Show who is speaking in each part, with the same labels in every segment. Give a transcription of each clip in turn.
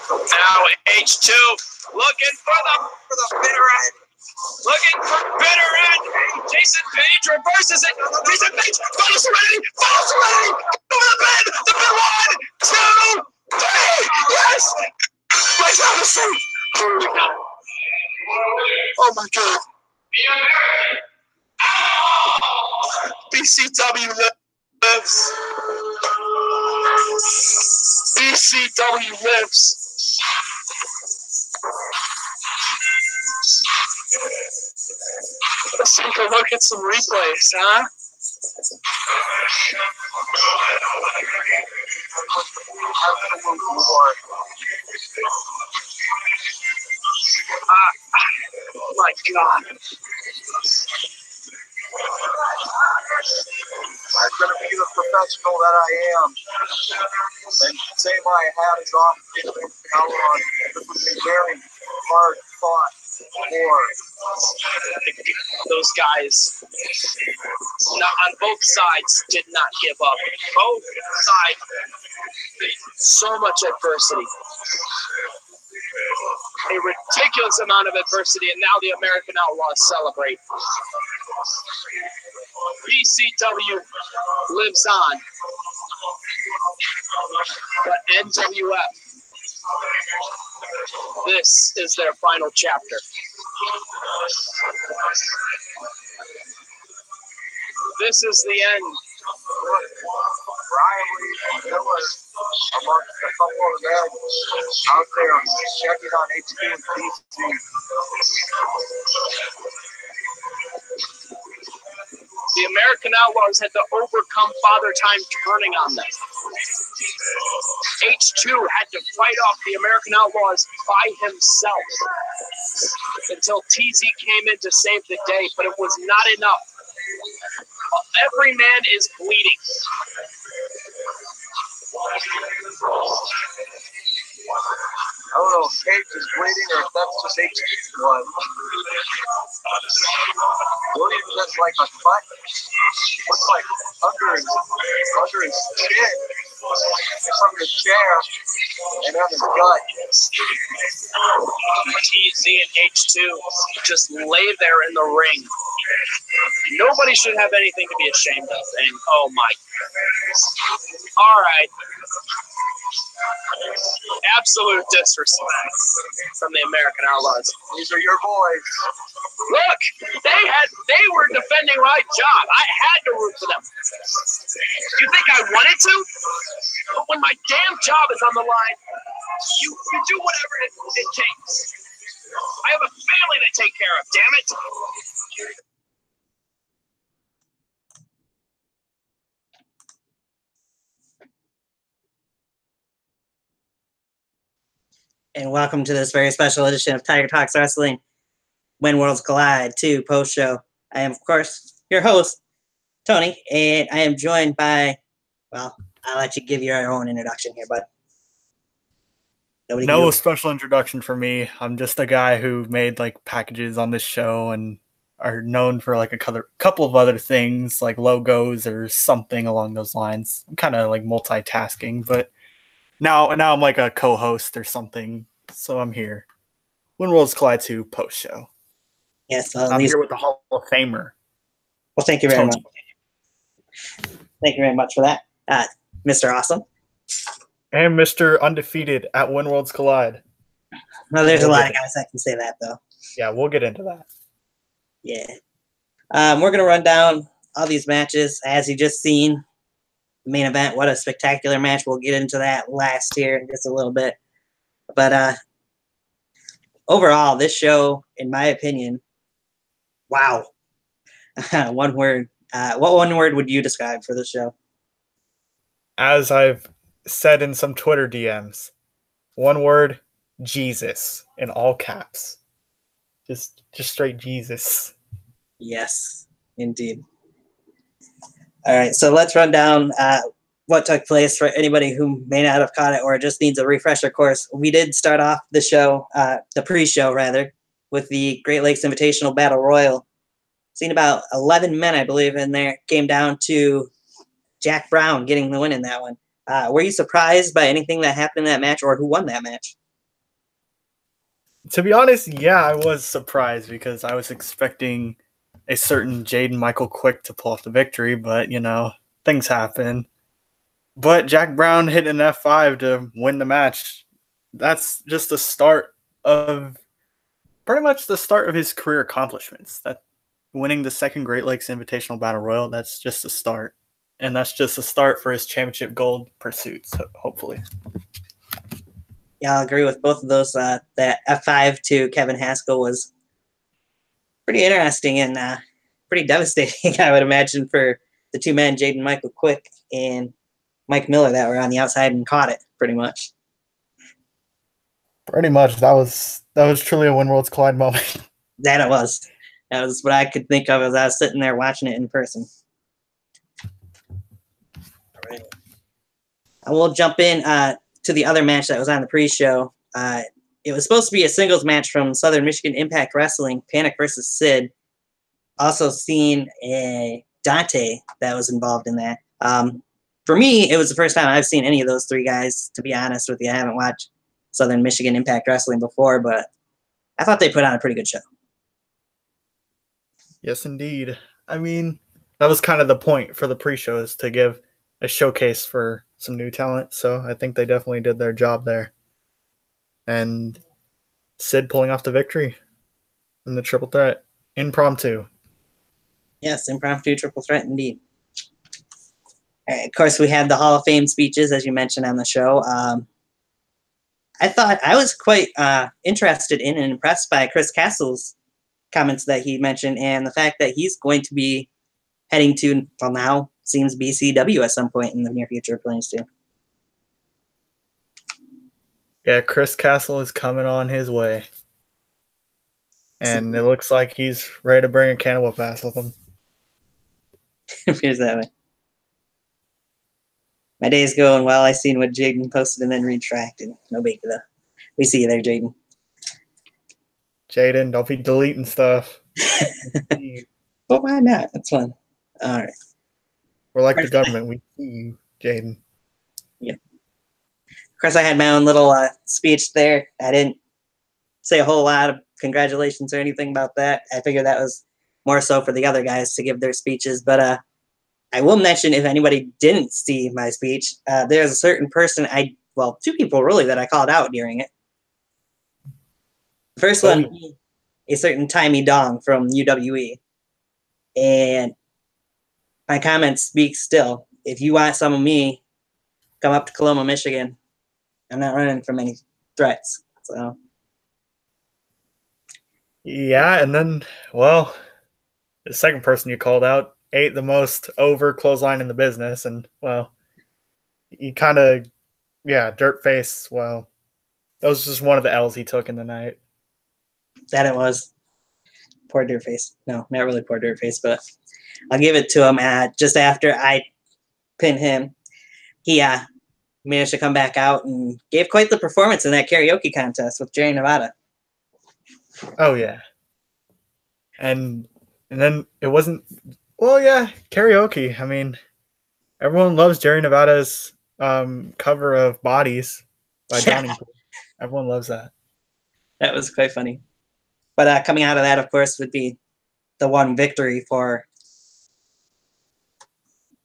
Speaker 1: Now H2 looking for the bitter end. Looking for bitter end. Jason Page reverses it. Jason Page follows Serenity. Over the bed. The bid 1, 2, 3. Yes. Right down the street. Oh my God. BCW lives. BCW lives. Let's take a look at some replays, huh? Oh my God.
Speaker 2: I'm going to be the professional that I am and say my hat is off to Calon. This was a very hard fought war.
Speaker 1: Those guys, not on both sides, did not give up. Both sides faced so much adversity. A ridiculous amount of adversity, and now the American Outlaws celebrate. BCW lives on, but NWF, this is their final chapter. This is the end.
Speaker 2: Brian Miller, amongst a couple of men out there checking on HQ and PC.
Speaker 1: The American Outlaws had to overcome Father Time turning on them. H2 had to fight off the American Outlaws by himself until TZ came in to save the day, but it was not enough. Every man is bleeding.
Speaker 2: I don't know if Cage is bleeding or if that's just HQ's blood. Williams has like a cut. Looks like under his chin, from his chair, and on his gut.
Speaker 1: TZ and H2 just lay there in the ring. Nobody should have anything to be ashamed of. And oh my. All right. Absolute disrespect from the American Outlaws.
Speaker 2: These are your boys.
Speaker 1: Look, they were defending my job. I had to root for them. You think I wanted to? But when my damn job is on the line, you do whatever it takes. I have a family to take care of, damn it.
Speaker 3: And welcome to this very special edition of Tiger Talks Wrestling, When Worlds Collide 2 post show. I am, of course, your host, Tony, and I am joined by, well, I'll let you give your own introduction here, bud.
Speaker 4: No special introduction for me. I'm just a guy who made like packages on this show and are known for like a couple of other things like logos or something along those lines. I'm kind of like multitasking, but now I'm like a co-host or something. So I'm here. When Worlds Collide 2 post show.
Speaker 3: Yes,
Speaker 4: I'm here with the Hall of Famer.
Speaker 3: Well, thank you very much. Thank you very much for that, Mr. Awesome.
Speaker 4: And Mr. Undefeated at When Worlds Collide.
Speaker 3: Well, there's a lot of guys that can say that, though.
Speaker 4: Yeah, we'll get into that.
Speaker 3: Yeah. We're going to run down all these matches. As you just seen, the main event, what a spectacular match. We'll get into that last here in just a little bit. But overall, this show, in my opinion, wow. One word. What one word would you describe for this show?
Speaker 4: As I've said in some Twitter DMs, one word, Jesus, in all caps. Just straight Jesus.
Speaker 3: Yes, indeed. All right, so let's run down what took place for anybody who may not have caught it or just needs a refresher course. We did start off the show, the pre-show rather, with the Great Lakes Invitational Battle Royal. Seen about 11 men, I believe, in there. Came down to Jack Brown getting the win in that one. Were you surprised by anything that happened in that match or who won that match?
Speaker 4: To be honest, yeah, I was surprised because I was expecting a certain Jaden Michael Quick to pull off the victory, but, things happen. But Jack Brown hit an F5 to win the match. That's just the start of pretty much the start of his career accomplishments. That winning the second Great Lakes Invitational Battle Royal, that's just the start. And that's just a start for his championship gold pursuits, hopefully.
Speaker 3: Yeah, I'll agree with both of those. That F5 to Kevin Haskell was pretty interesting and pretty devastating, I would imagine, for the two men, Jaden Michael Quick and Mike Miller, that were on the outside and caught it, pretty much.
Speaker 4: Pretty much. That was truly a When Worlds Collide moment.
Speaker 3: That it was. That was what I could think of as I was sitting there watching it in person. All right. I will jump in to the other match that was on the pre-show. It was supposed to be a singles match from Southern Michigan Impact Wrestling, Panic versus Sid. Also seen a Dante that was involved in that. For me, it was the first time I've seen any of those three guys, to be honest with you. I haven't watched Southern Michigan Impact Wrestling before, but I thought they put on a pretty good show.
Speaker 4: Yes, indeed. I mean, that was kind of the point for the pre-shows, to give a showcase for some new talent. So I think they definitely did their job there. And Sid pulling off the victory in the triple threat. Impromptu.
Speaker 3: Yes, impromptu triple threat indeed. All right, of course, we had the Hall of Fame speeches, as you mentioned on the show. I thought I was quite interested in and impressed by Chris Castle's comments that he mentioned, and the fact that he's going to be heading to, well, now seems BCW at some point in the near future, plans to.
Speaker 4: Yeah, Chris Castle is coming on his way. And it looks like he's ready to bring a can of whoop ass with him.
Speaker 3: Appears that way. My day's going well. I seen what Jaden posted and then retracted. No big deal. We see you there, Jaden.
Speaker 4: Jaden, don't be deleting stuff.
Speaker 3: Well, why not? That's fun. All right.
Speaker 4: We're like the government. We see you, Jaden.
Speaker 3: Yep. Of course, I had my own little speech there. I didn't say a whole lot of congratulations or anything about that. I figured that was more so for the other guys to give their speeches. But I will mention, if anybody didn't see my speech, there's a certain person two people really that I called out during it. The first one, a certain Timey Dong from UWE. And my comments speak still. If you want some of me, come up to Coloma, Michigan. I'm not running from any threats. So.
Speaker 4: Yeah, and then, well, the second person you called out ate the most over clothesline in the business, and, well, he kind of, dirt face, well, that was just one of the L's he took in the night.
Speaker 3: That it was. Poor Dirtface. No, not really poor Dirtface, but I'll give it to him. Just after I pinned him, he managed to come back out and gave quite the performance in that karaoke contest with Jerry Nevada.
Speaker 4: Oh, yeah. And then it wasn't, karaoke. I mean, everyone loves Jerry Nevada's cover of Bodies by Johnny. Everyone loves that.
Speaker 3: That was quite funny. But coming out of that, of course, would be the one victory for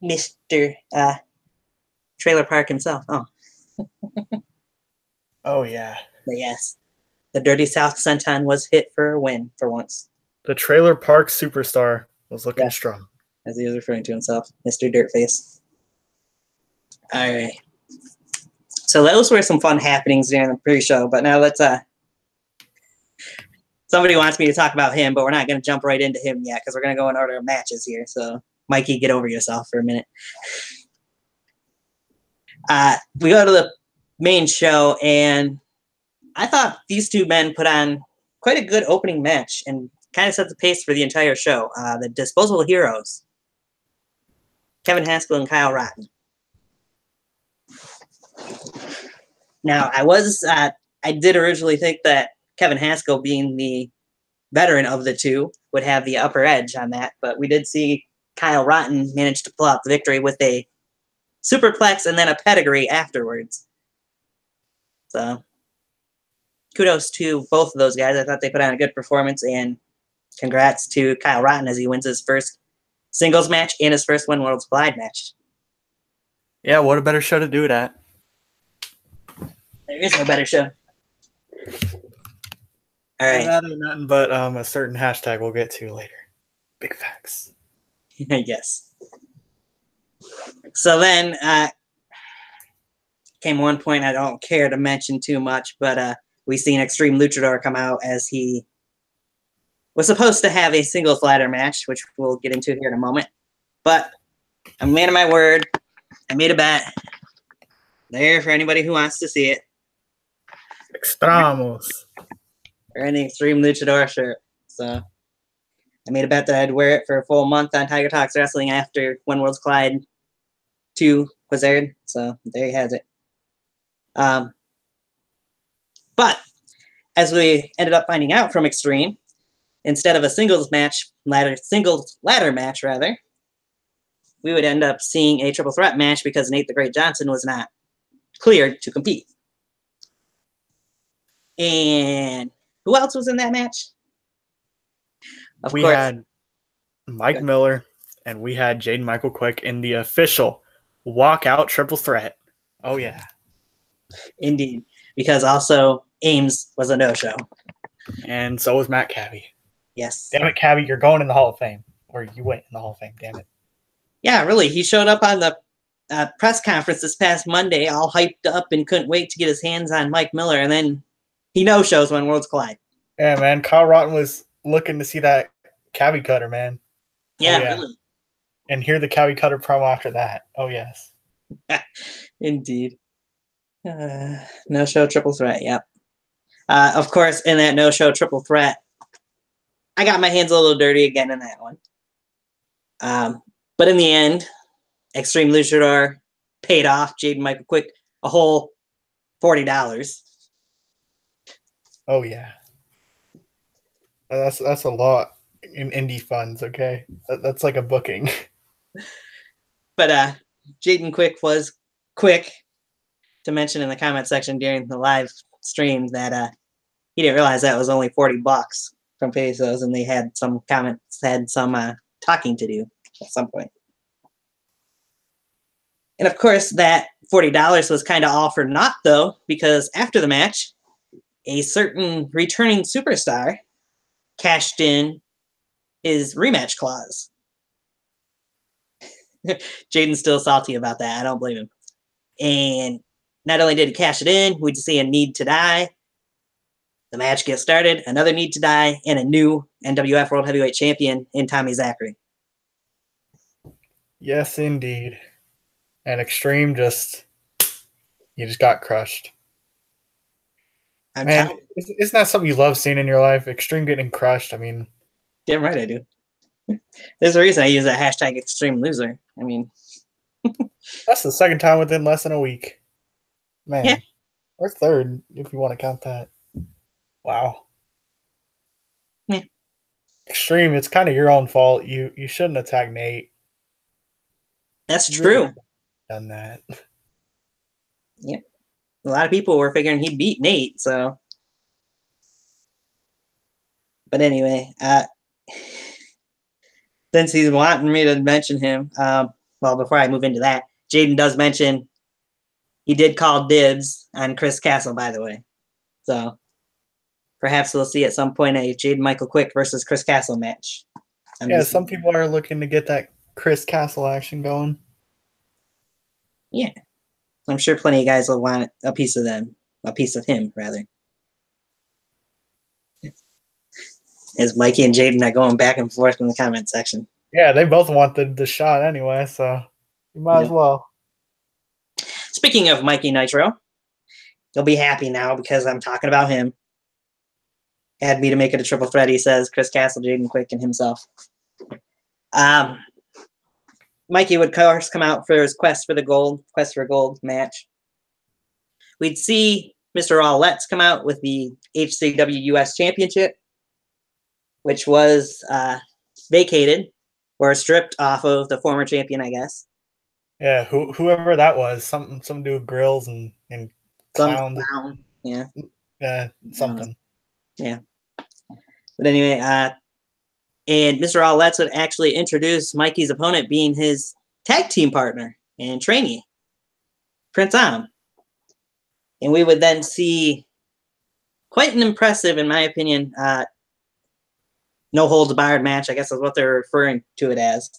Speaker 3: Mr. Trailer Park himself. Oh.
Speaker 4: Oh, yeah.
Speaker 3: But yes, the Dirty South Senton was hit for a win for once.
Speaker 4: The Trailer Park superstar was looking strong.
Speaker 3: As he was referring to himself, Mr. Dirtface. All right. So those were some fun happenings during the pre-show, but now let's somebody wants me to talk about him, but we're not going to jump right into him yet because we're going to go in order of matches here. So, Mikey, get over yourself for a minute. We go to the main show, and I thought these two men put on quite a good opening match and kind of set the pace for the entire show. The Disposable Heroes, Kevin Haskell and Kyle Rotten. Now, I did originally think that Kevin Haskell, being the veteran of the two, would have the upper edge on that, but we did see Kyle Rotten manage to pull out the victory with a superplex and then a pedigree afterwards. So, kudos to both of those guys. I thought they put on a good performance, and congrats to Kyle Rotten as he wins his first singles match and his first One Worlds Collide match.
Speaker 4: Yeah, what a better show to do it at.
Speaker 3: There is no better show. All right.
Speaker 4: That ain't nothing but a certain hashtag we'll get to later. Big facts.
Speaker 3: Yes. So then came one point I don't care to mention too much, but we seen Extreme Luchador come out as he was supposed to have a singles ladder match, which we'll get into here in a moment. But I'm a man of my word. I made a bet. There for anybody who wants to see it.
Speaker 4: Extramos.
Speaker 3: Or any Extreme Luchador shirt. So I made a bet that I'd wear it for a full month on Tiger Talks Wrestling after One Worlds Collide 2 was aired. So there he has it. But as we ended up finding out from Extreme, instead of a singles ladder match, we would end up seeing a triple threat match because Nate the Great Johnson was not cleared to compete. And who else was in that match?
Speaker 4: We had Mike Miller and we had Jaden Michael Quick in the official walkout triple threat. Oh, yeah.
Speaker 3: Indeed. Because also Ames was a no-show.
Speaker 4: And so was Matt Cabby.
Speaker 3: Yes.
Speaker 4: Damn it, Cabby, you're going in the Hall of Fame. Or you went in the Hall of Fame, damn it.
Speaker 3: Yeah, really. He showed up on the press conference this past Monday, all hyped up and couldn't wait to get his hands on Mike Miller, and then he no-shows when Worlds Collide.
Speaker 4: Yeah, man. Kyle Rotten was looking to see that Cabby cutter, man.
Speaker 3: Yeah,
Speaker 4: oh, yeah.
Speaker 3: Really.
Speaker 4: And hear the Cabby cutter promo after that. Oh, yes.
Speaker 3: Indeed. No-show triple threat, yep. Of course, in that no-show triple threat, I got my hands a little dirty again in that one. But in the end, Extreme Luchador paid off Jaden Michael Quick a whole $40.
Speaker 4: Oh, yeah. That's a lot in indie funds, okay? That's like a booking.
Speaker 3: But Jaden Quick was quick to mention in the comment section during the live stream that he didn't realize that was only $40 from Pesos, and they had some comments, had some talking to do at some point. And of course, that $40 was kind of all for naught, though, because after the match, a certain returning superstar cashed in his rematch clause. Jaden's still salty about that. I don't blame him. And not only did he cash it in, we'd see a need to die. The match gets started, another need to die, and a new NWF World Heavyweight Champion in Tommy Zachary.
Speaker 4: Yes, indeed. And Extreme you just got crushed. Man, isn't that something you love seeing in your life? Extreme getting crushed. I mean,
Speaker 3: damn right I do. There's a reason I use that hashtag Extreme Loser. I mean,
Speaker 4: that's the second time within less than a week. Man,
Speaker 3: yeah.
Speaker 4: Or third, if you want to count that. Wow.
Speaker 3: Yeah.
Speaker 4: Extreme, it's kind of your own fault. You shouldn't attack Nate.
Speaker 3: That's true.
Speaker 4: Done that.
Speaker 3: Yep. A lot of people were figuring he beat Nate, so. But anyway, since he's wanting me to mention him, well, before I move into that, Jaden does mention he did call dibs on Chris Castle, by the way. So perhaps we'll see at some point a Jaden Michael Quick versus Chris Castle match.
Speaker 4: Yeah, some people are looking to get that Chris Castle action going.
Speaker 3: Yeah. I'm sure plenty of guys will want a piece of them, a piece of him, rather. As Mikey and Jaden are going back and forth in the comment section.
Speaker 4: Yeah, they both want the shot anyway, so you might as well.
Speaker 3: Speaking of Mikey Nitro, you'll be happy now because I'm talking about him. Had me to make it a triple threat, he says, Chris Castle, Jaden Quick, and himself. Mikey would, of course, come out for his Quest for Gold match. We'd see Mr. All-Let's come out with the HCW US Championship, which was vacated or stripped off of the former champion, I guess.
Speaker 4: Yeah, whoever that was, some dude with grills and clowns.
Speaker 3: Yeah.
Speaker 4: Something.
Speaker 3: Yeah. But anyway, and Mr. All Let's would actually introduce Mikey's opponent being his tag team partner and trainee, Prince Am. And we would then see quite an impressive, in my opinion, no holds barred match, I guess is what they're referring to it as.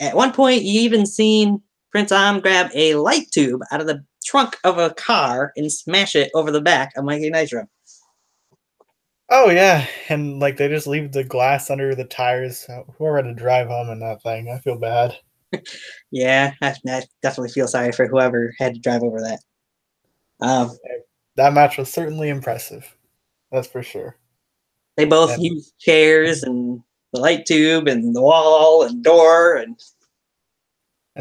Speaker 3: At one point, you even seen Prince Am grab a light tube out of the trunk of a car and smash it over the back of Mikey Nitro.
Speaker 4: Oh yeah, and like they just leave the glass under the tires. Whoever had to drive home in that thing, I feel bad.
Speaker 3: Yeah, I definitely feel sorry for whoever had to drive over that.
Speaker 4: That match was certainly impressive. That's for sure.
Speaker 3: They both used chairs and the light tube and the wall and door and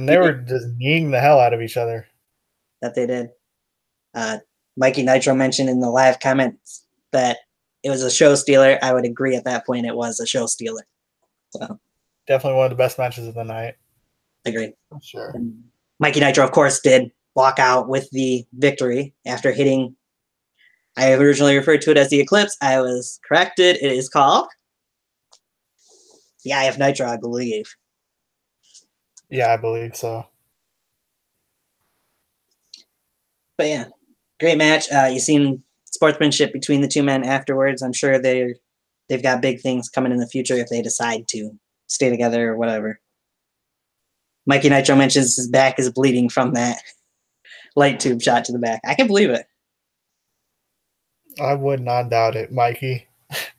Speaker 4: they were just kneeing the hell out of each other.
Speaker 3: That they did. Mikey Nitro mentioned in the live comments that it was a show stealer. I would agree at that point it was a show stealer. So
Speaker 4: definitely one of the best matches of the night.
Speaker 3: Agreed.
Speaker 4: For sure.
Speaker 3: And Mikey Nitro, of course, did walk out with the victory after hitting. I originally referred to it as the Eclipse. I was corrected. It is called the Eye of Nitro, I believe.
Speaker 4: Yeah, I believe so.
Speaker 3: But yeah, great match. You've seen sportsmanship between the two men afterwards. I'm sure they've got big things coming in the future if they decide to stay together or whatever. Mikey Nitro mentions his back is bleeding from that light tube shot to the back. I can believe it.
Speaker 4: I would not doubt it, Mikey.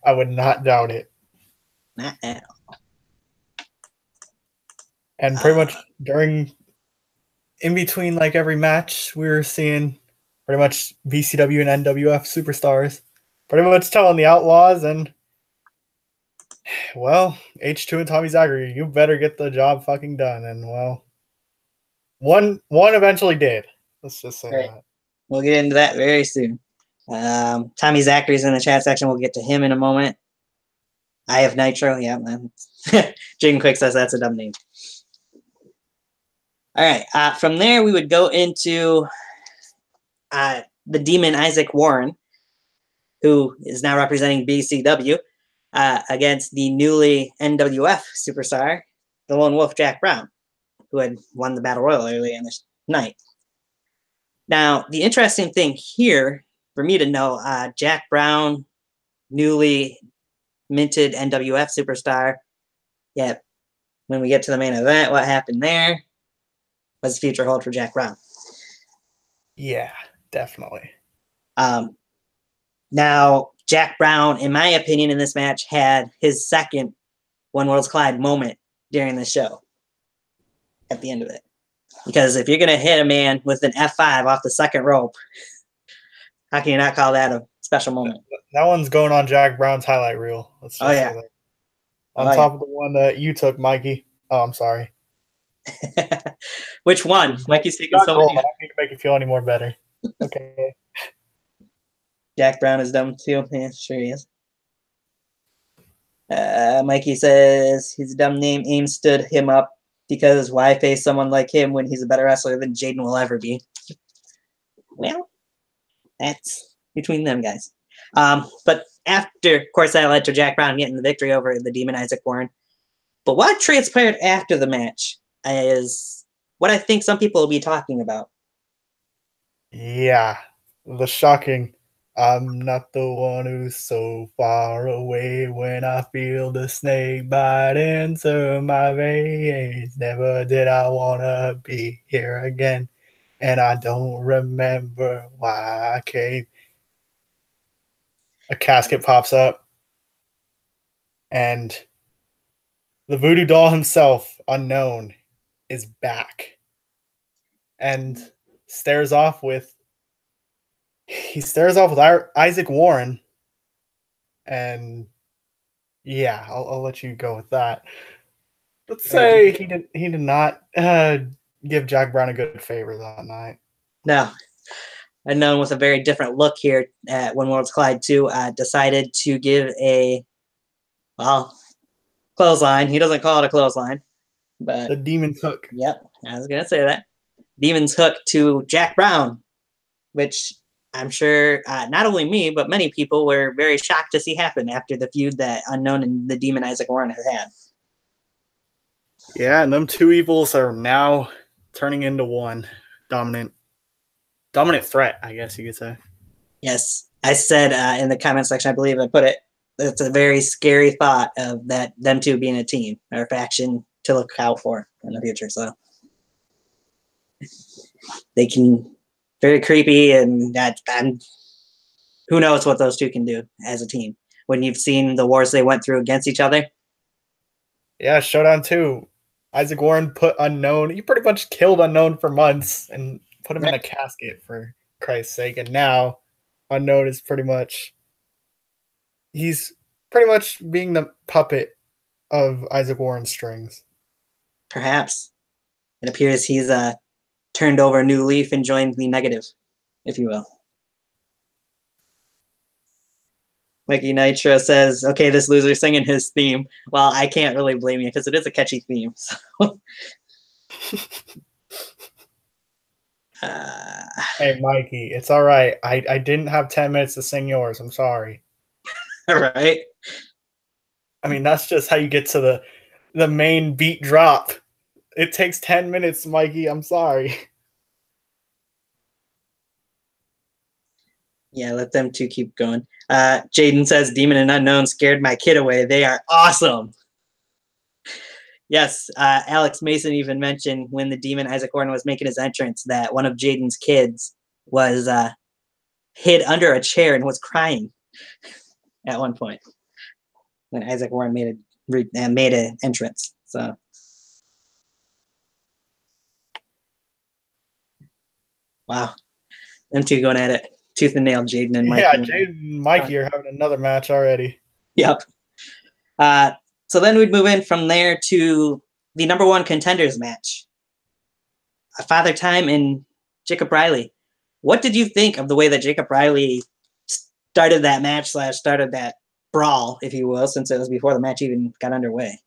Speaker 4: I would not doubt it.
Speaker 3: Not at all.
Speaker 4: And pretty much in between like every match, we were seeing pretty much VCW and NWF superstars pretty much telling the Outlaws and, well, H2 and Tommy Zachary, you better get the job fucking done. And, well, one eventually did. Let's just say that.
Speaker 3: We'll get into that very soon. Tommy Zachary's in the chat section. We'll get to him in a moment. Eye of Nitro. Yeah, man. Jaden Quick says that's a dumb name. All right. From there, we would go into the Demon Isaac Warren, who is now representing BCW, against the newly NWF superstar, the Lone Wolf Jack Brown, who had won the Battle Royal earlier in the night. Now, the interesting thing here for me to know, Jack Brown, newly minted NWF superstar. Yet, when we get to the main event, what happened there was the future hold for Jack Brown.
Speaker 4: Yeah, definitely.
Speaker 3: Now, Jack Brown, in my opinion, in this match, had his second One Worlds Collide moment during the show at the end of it. Because if you're going to hit a man with an F5 off the second rope, how can you not call that a special moment?
Speaker 4: That one's going on Jack Brown's highlight reel. Let's just say that. On top of the one that you took, Mikey. Oh, I'm sorry.
Speaker 3: Which one? Mikey's taking so many.
Speaker 4: I don't need to make you feel any more better. Okay.
Speaker 3: Jack Brown is dumb too. Yeah, sure he is. Mikey says his dumb name Aim stood him up because why face someone like him when he's a better wrestler than Jaden will ever be? Well, that's between them guys. But after, of course, that led to Jack Brown getting the victory over the Demon Isaac Warren. But what transpired after the match is what I think some people will be talking about.
Speaker 4: Yeah, the shocking, I'm not the one who's so far away when I feel the snake bite into my veins. Never did I want to be here again, and I don't remember why I came. A casket pops up, and the voodoo doll himself, Unknown, is back and stares off with Isaac Warren. And yeah, I'll let you go with that. Let's say he did not give Jack Brown a good favor that night.
Speaker 3: No. Unknown with a very different look here at One Worlds Collide 2 decided to give a, well, clothesline. He doesn't call it a clothesline, but
Speaker 4: the Demon's Hook.
Speaker 3: Yep, I was going to say that. Demon's Hook to Jack Brown, which I'm sure not only me, but many people were very shocked to see happen after the feud that Unknown and the Demon Isaac Warren has had.
Speaker 4: Yeah, and them two evils are now turning into one dominant threat, I guess you could say.
Speaker 3: Yes, I said in the comment section, I believe I put it. It's a very scary thought of that them two being a team or a faction to look out for in the future. So they can very creepy, and who knows what those two can do as a team when you've seen the wars they went through against each other.
Speaker 4: Yeah, Showdown 2. Isaac Warren put Unknown. He pretty much killed Unknown for months and put him in a casket, for Christ's sake. And now Unknown is he's pretty much being the puppet of Isaac Warren's strings.
Speaker 3: Perhaps it appears he's turned over a new leaf and joined the negative, if you will. Mikey Nitro says, okay, this loser's singing his theme. Well, I can't really blame you because it is a catchy theme. So.
Speaker 4: Hey, Mikey, it's all right. I didn't have 10 minutes to sing yours. I'm sorry.
Speaker 3: All right.
Speaker 4: I mean, that's just how you get to the main beat drop. It takes 10 minutes, Mikey. I'm sorry.
Speaker 3: Yeah, let them two keep going. Jaden says, Demon and Unknown scared my kid away. They are awesome. Yes, Alex Mason even mentioned when the Demon Isaac Warren was making his entrance that one of Jaden's kids was hid under a chair and was crying at one point when Isaac Warren made an entrance. So, wow, them two going at it. Tooth and nail, Jaden and Mikey.
Speaker 4: Yeah, Jaden and Mikey are having another match already.
Speaker 3: Yep. So then we'd move in from there to the number one contenders match. Father Time and Jacob Riley. What did you think of the way that Jacob Riley started that match / started that brawl, if you will, since it was before the match even got underway?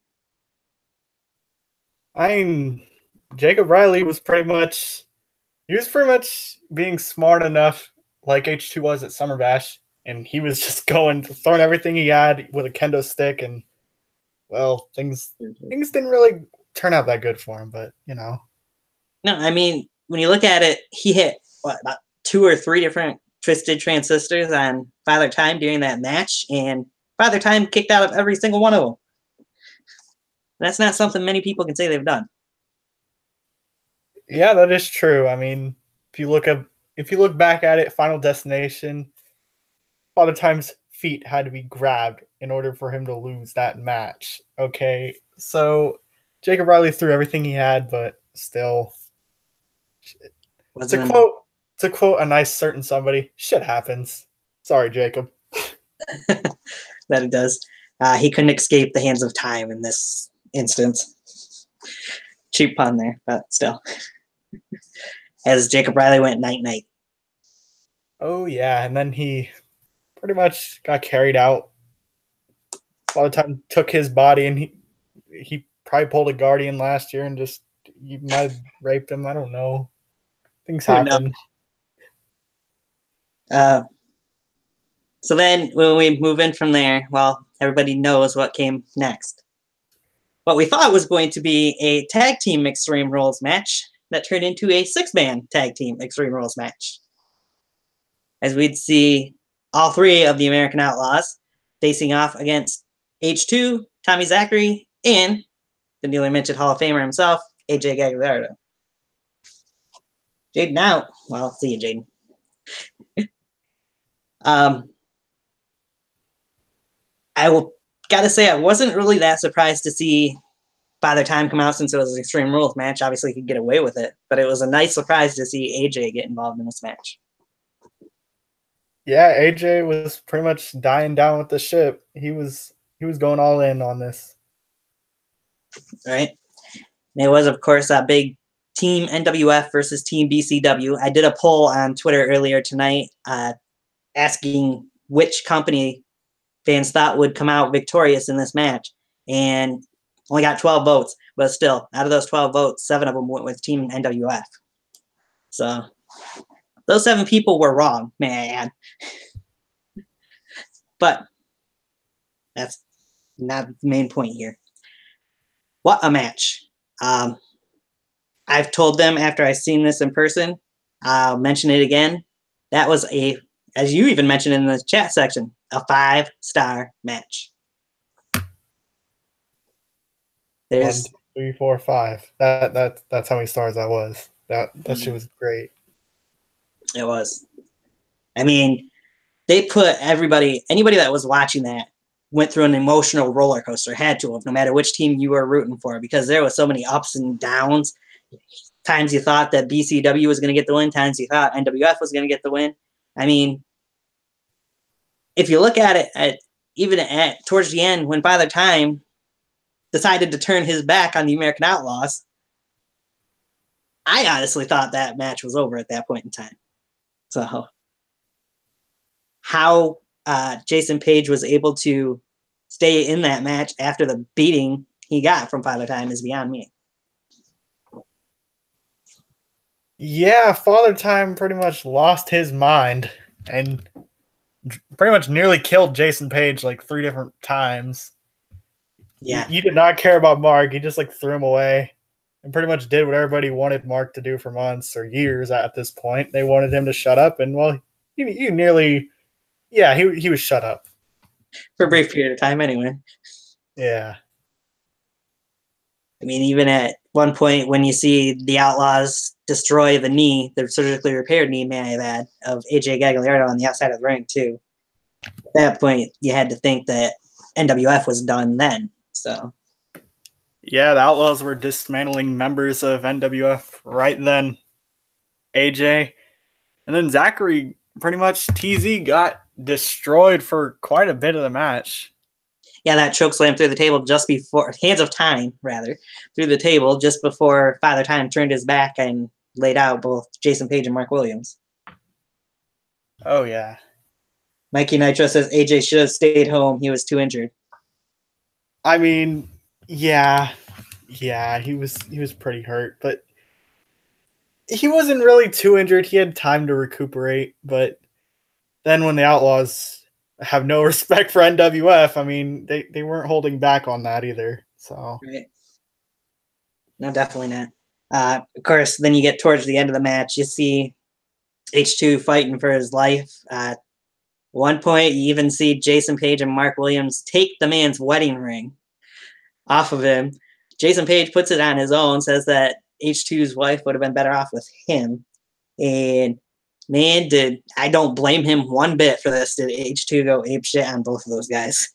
Speaker 4: I mean, Jacob Riley was pretty much being smart enough, like H2 was at Summer Bash, and he was just throwing everything he had with a kendo stick, and well, things didn't really turn out that good for him, but you know.
Speaker 3: No, I mean, when you look at it, he hit about 2 or 3 different twisted transistors on Father Time during that match, and Father Time kicked out of every single one of them. That's not something many people can say they've done.
Speaker 4: Yeah, that is true. I mean, if you look back at it, Final Destination, Father Time's feet had to be grabbed in order for him to lose that match. Okay, so Jacob Riley threw everything he had, but still, to quote a nice certain somebody, shit happens. Sorry, Jacob.
Speaker 3: That it does. He couldn't escape the hands of time in this instance. Cheap pun there, but still. As Jacob Riley went night-night.
Speaker 4: Oh, yeah, and then he pretty much got carried out. Father Time took his body, and he probably pulled a Guardian last year and you might have raped him. I don't know. Things happen.
Speaker 3: So then when we move in from there, well, everybody knows what came next. What we thought was going to be a tag team Extreme Rules match that turned into a 6-man tag team Extreme Rules match. As we'd see all 3 of the American Outlaws facing off against H2, Tommy Zachary, and the newly mentioned Hall of Famer himself, AJ Gagliardo. Jaden out. Well, see you, Jaden. Gotta say, I wasn't really that surprised to see Father Time come out since it was an Extreme Rules match. Obviously, he could get away with it, but it was a nice surprise to see AJ get involved in this match.
Speaker 4: Yeah, AJ was pretty much dying down with the ship. He was going all in on this.
Speaker 3: Right. And it was, of course, a big Team NWF versus Team BCW. I did a poll on Twitter earlier tonight asking which company fans thought would come out victorious in this match, and only got 12 votes. But still, out of those 12 votes, 7 of them went with Team NWF. So Those 7 people were wrong, may I add. But that's not the main point here. What a match. I've told them after I've seen this in person, I'll mention it again. That was as you even mentioned in the chat section, a 5-star match. There's
Speaker 4: 1, 2, 3, 4, 5. That's how many stars that was. That shit was great.
Speaker 3: It was. I mean, they put anybody that was watching that went through an emotional roller coaster, had to have, no matter which team you were rooting for, because there was so many ups and downs. Times you thought that BCW was going to get the win, times you thought NWF was going to get the win. I mean, if you look at it, even towards the end, when Father Time decided to turn his back on the American Outlaws, I honestly thought that match was over at that point in time. So how Jason Page was able to stay in that match after the beating he got from Father Time is beyond me.
Speaker 4: Yeah, Father Time pretty much lost his mind and pretty much nearly killed Jason Page like 3 different times.
Speaker 3: Yeah.
Speaker 4: He did not care about Mark. He just like threw him away and pretty much did what everybody wanted Mark to do for months or years at this point. They wanted him to shut up, and well, he nearly, yeah, he was shut up.
Speaker 3: For a brief period of time anyway.
Speaker 4: Yeah.
Speaker 3: I mean, even at one point when you see the Outlaws destroy the knee, the surgically repaired knee, may I have add, of AJ Gagliardo on the outside of the ring too. At that point, you had to think that NWF was done then. So,
Speaker 4: yeah, the Outlaws were dismantling members of NWF right then. AJ, and then Zachary, pretty much TZ got destroyed for quite a bit of the match.
Speaker 3: yeah, that chokeslam through the table just before, Hands of Time, rather, through the table just before Father Time turned his back and laid out both Jason Page and Mark Williams.
Speaker 4: Oh, yeah.
Speaker 3: Mikey Nitro says AJ should have stayed home. He was too injured.
Speaker 4: I mean, yeah, he was pretty hurt, but he wasn't really too injured. He had time to recuperate, but then when the Outlaws have no respect for NWF, I mean, they weren't holding back on that either. So,
Speaker 3: right. No, definitely not. Of course, then you get towards the end of the match, you see H2 fighting for his life. At one point, you even see Jason Page and Mark Williams take the man's wedding ring off of him. Jason Page puts it on his own, says that H2's wife would have been better off with him. And man, I don't blame him one bit for this. Did H2 go apeshit on both of those guys?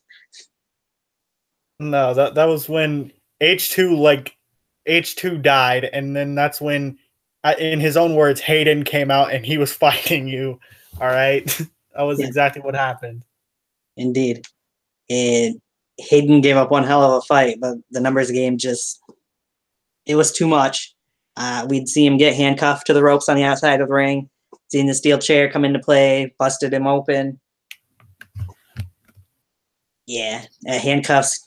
Speaker 4: No, that was when H2 died, and then that's when, in his own words, Hayden came out and he was fighting you. All right, that was exactly what happened.
Speaker 3: Indeed, and Hayden gave up one hell of a fight, but the numbers game it was too much. We'd see him get handcuffed to the ropes on the outside of the ring, seen the steel chair come into play, busted him open. Yeah, handcuffs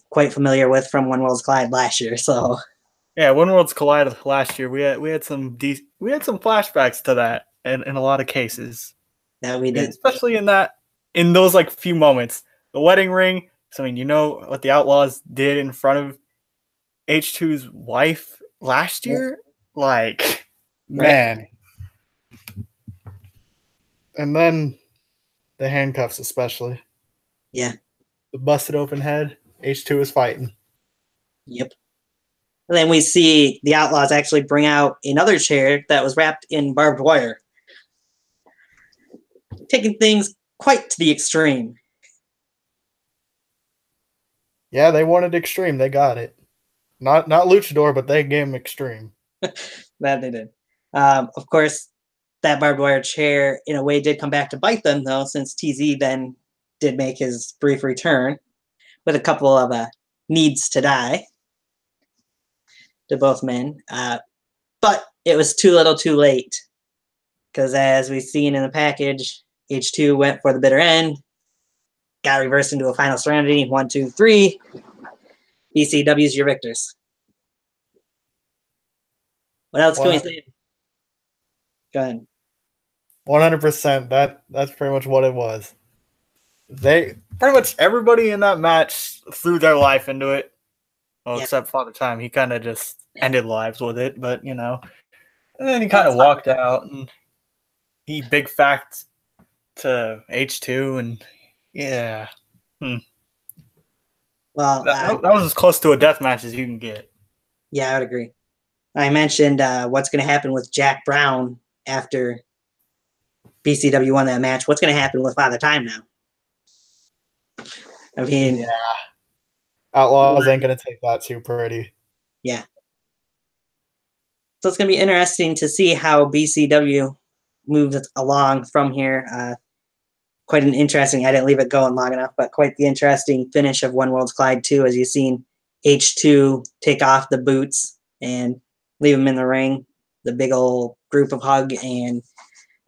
Speaker 3: quite familiar with from One Worlds Collide last year. So
Speaker 4: yeah, One Worlds Collide last year, we had some flashbacks to that in a lot of cases.
Speaker 3: That we did,
Speaker 4: especially in those like few moments. The wedding ring. So I mean, you know what the Outlaws did in front of H2's wife last year? Like, man. And then the handcuffs, especially.
Speaker 3: Yeah.
Speaker 4: The busted open head. H2 is fighting.
Speaker 3: Yep. And then we see the Outlaws actually bring out another chair that was wrapped in barbed wire. Taking things quite to the extreme.
Speaker 4: Yeah, they wanted extreme. They got it. Not luchador, but they gave him extreme.
Speaker 3: That they did. Of course, that barbed wire chair, in a way, did come back to bite them, though, since TZ then did make his brief return with a couple of needs to die to both men. But it was too little too late, because as we've seen in the package, H2 went for the bitter end, got reversed into a final serenity. 1, 2, 3. BCW's your victors. What else can we say? Go ahead.
Speaker 4: 100%. That's pretty much what it was. They pretty much everybody in that match threw their life into it. Well,
Speaker 3: Yeah.
Speaker 4: except Father Time. He kind of just ended lives with it, but you know. And then he kind of walked out and he big fact to H2 and yeah.
Speaker 3: Well,
Speaker 4: That was as close to a death match as you can get.
Speaker 3: yeah, I would agree. I mentioned what's going to happen with Jack Brown after BCW won that match. What's going to happen with Father Time now? I mean,
Speaker 4: Yeah. Outlaws ain't going to take that too pretty.
Speaker 3: Yeah. So it's going to be interesting to see how BCW moves along from here. Quite an interesting, I didn't leave it going long enough, but quite the interesting finish of One World's Collide 2, as you've seen H2 take off the boots and leave him in the ring, the big old group of hug, and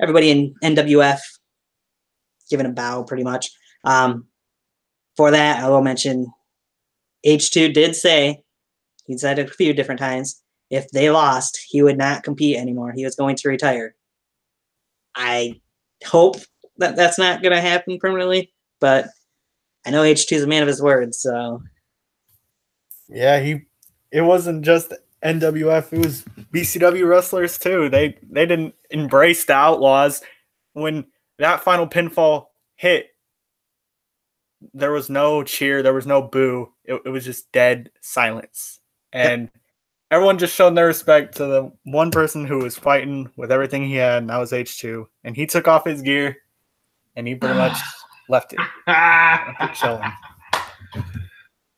Speaker 3: everybody in NWF giving a bow pretty much. For that, I will mention H2 did say, he said it a few different times, if they lost, he would not compete anymore. He was going to retire. I hope that that's not going to happen permanently, but I know H2 is a man of his words, so.
Speaker 4: Yeah, it wasn't just NWF, it was BCW wrestlers too. They didn't embrace the Outlaws. When that final pinfall hit, there was no cheer, there was no boo. It was just dead silence. And everyone just showed their respect to the one person who was fighting with everything he had, and that was H2. And he took off his gear, and he pretty much left it. Chilling.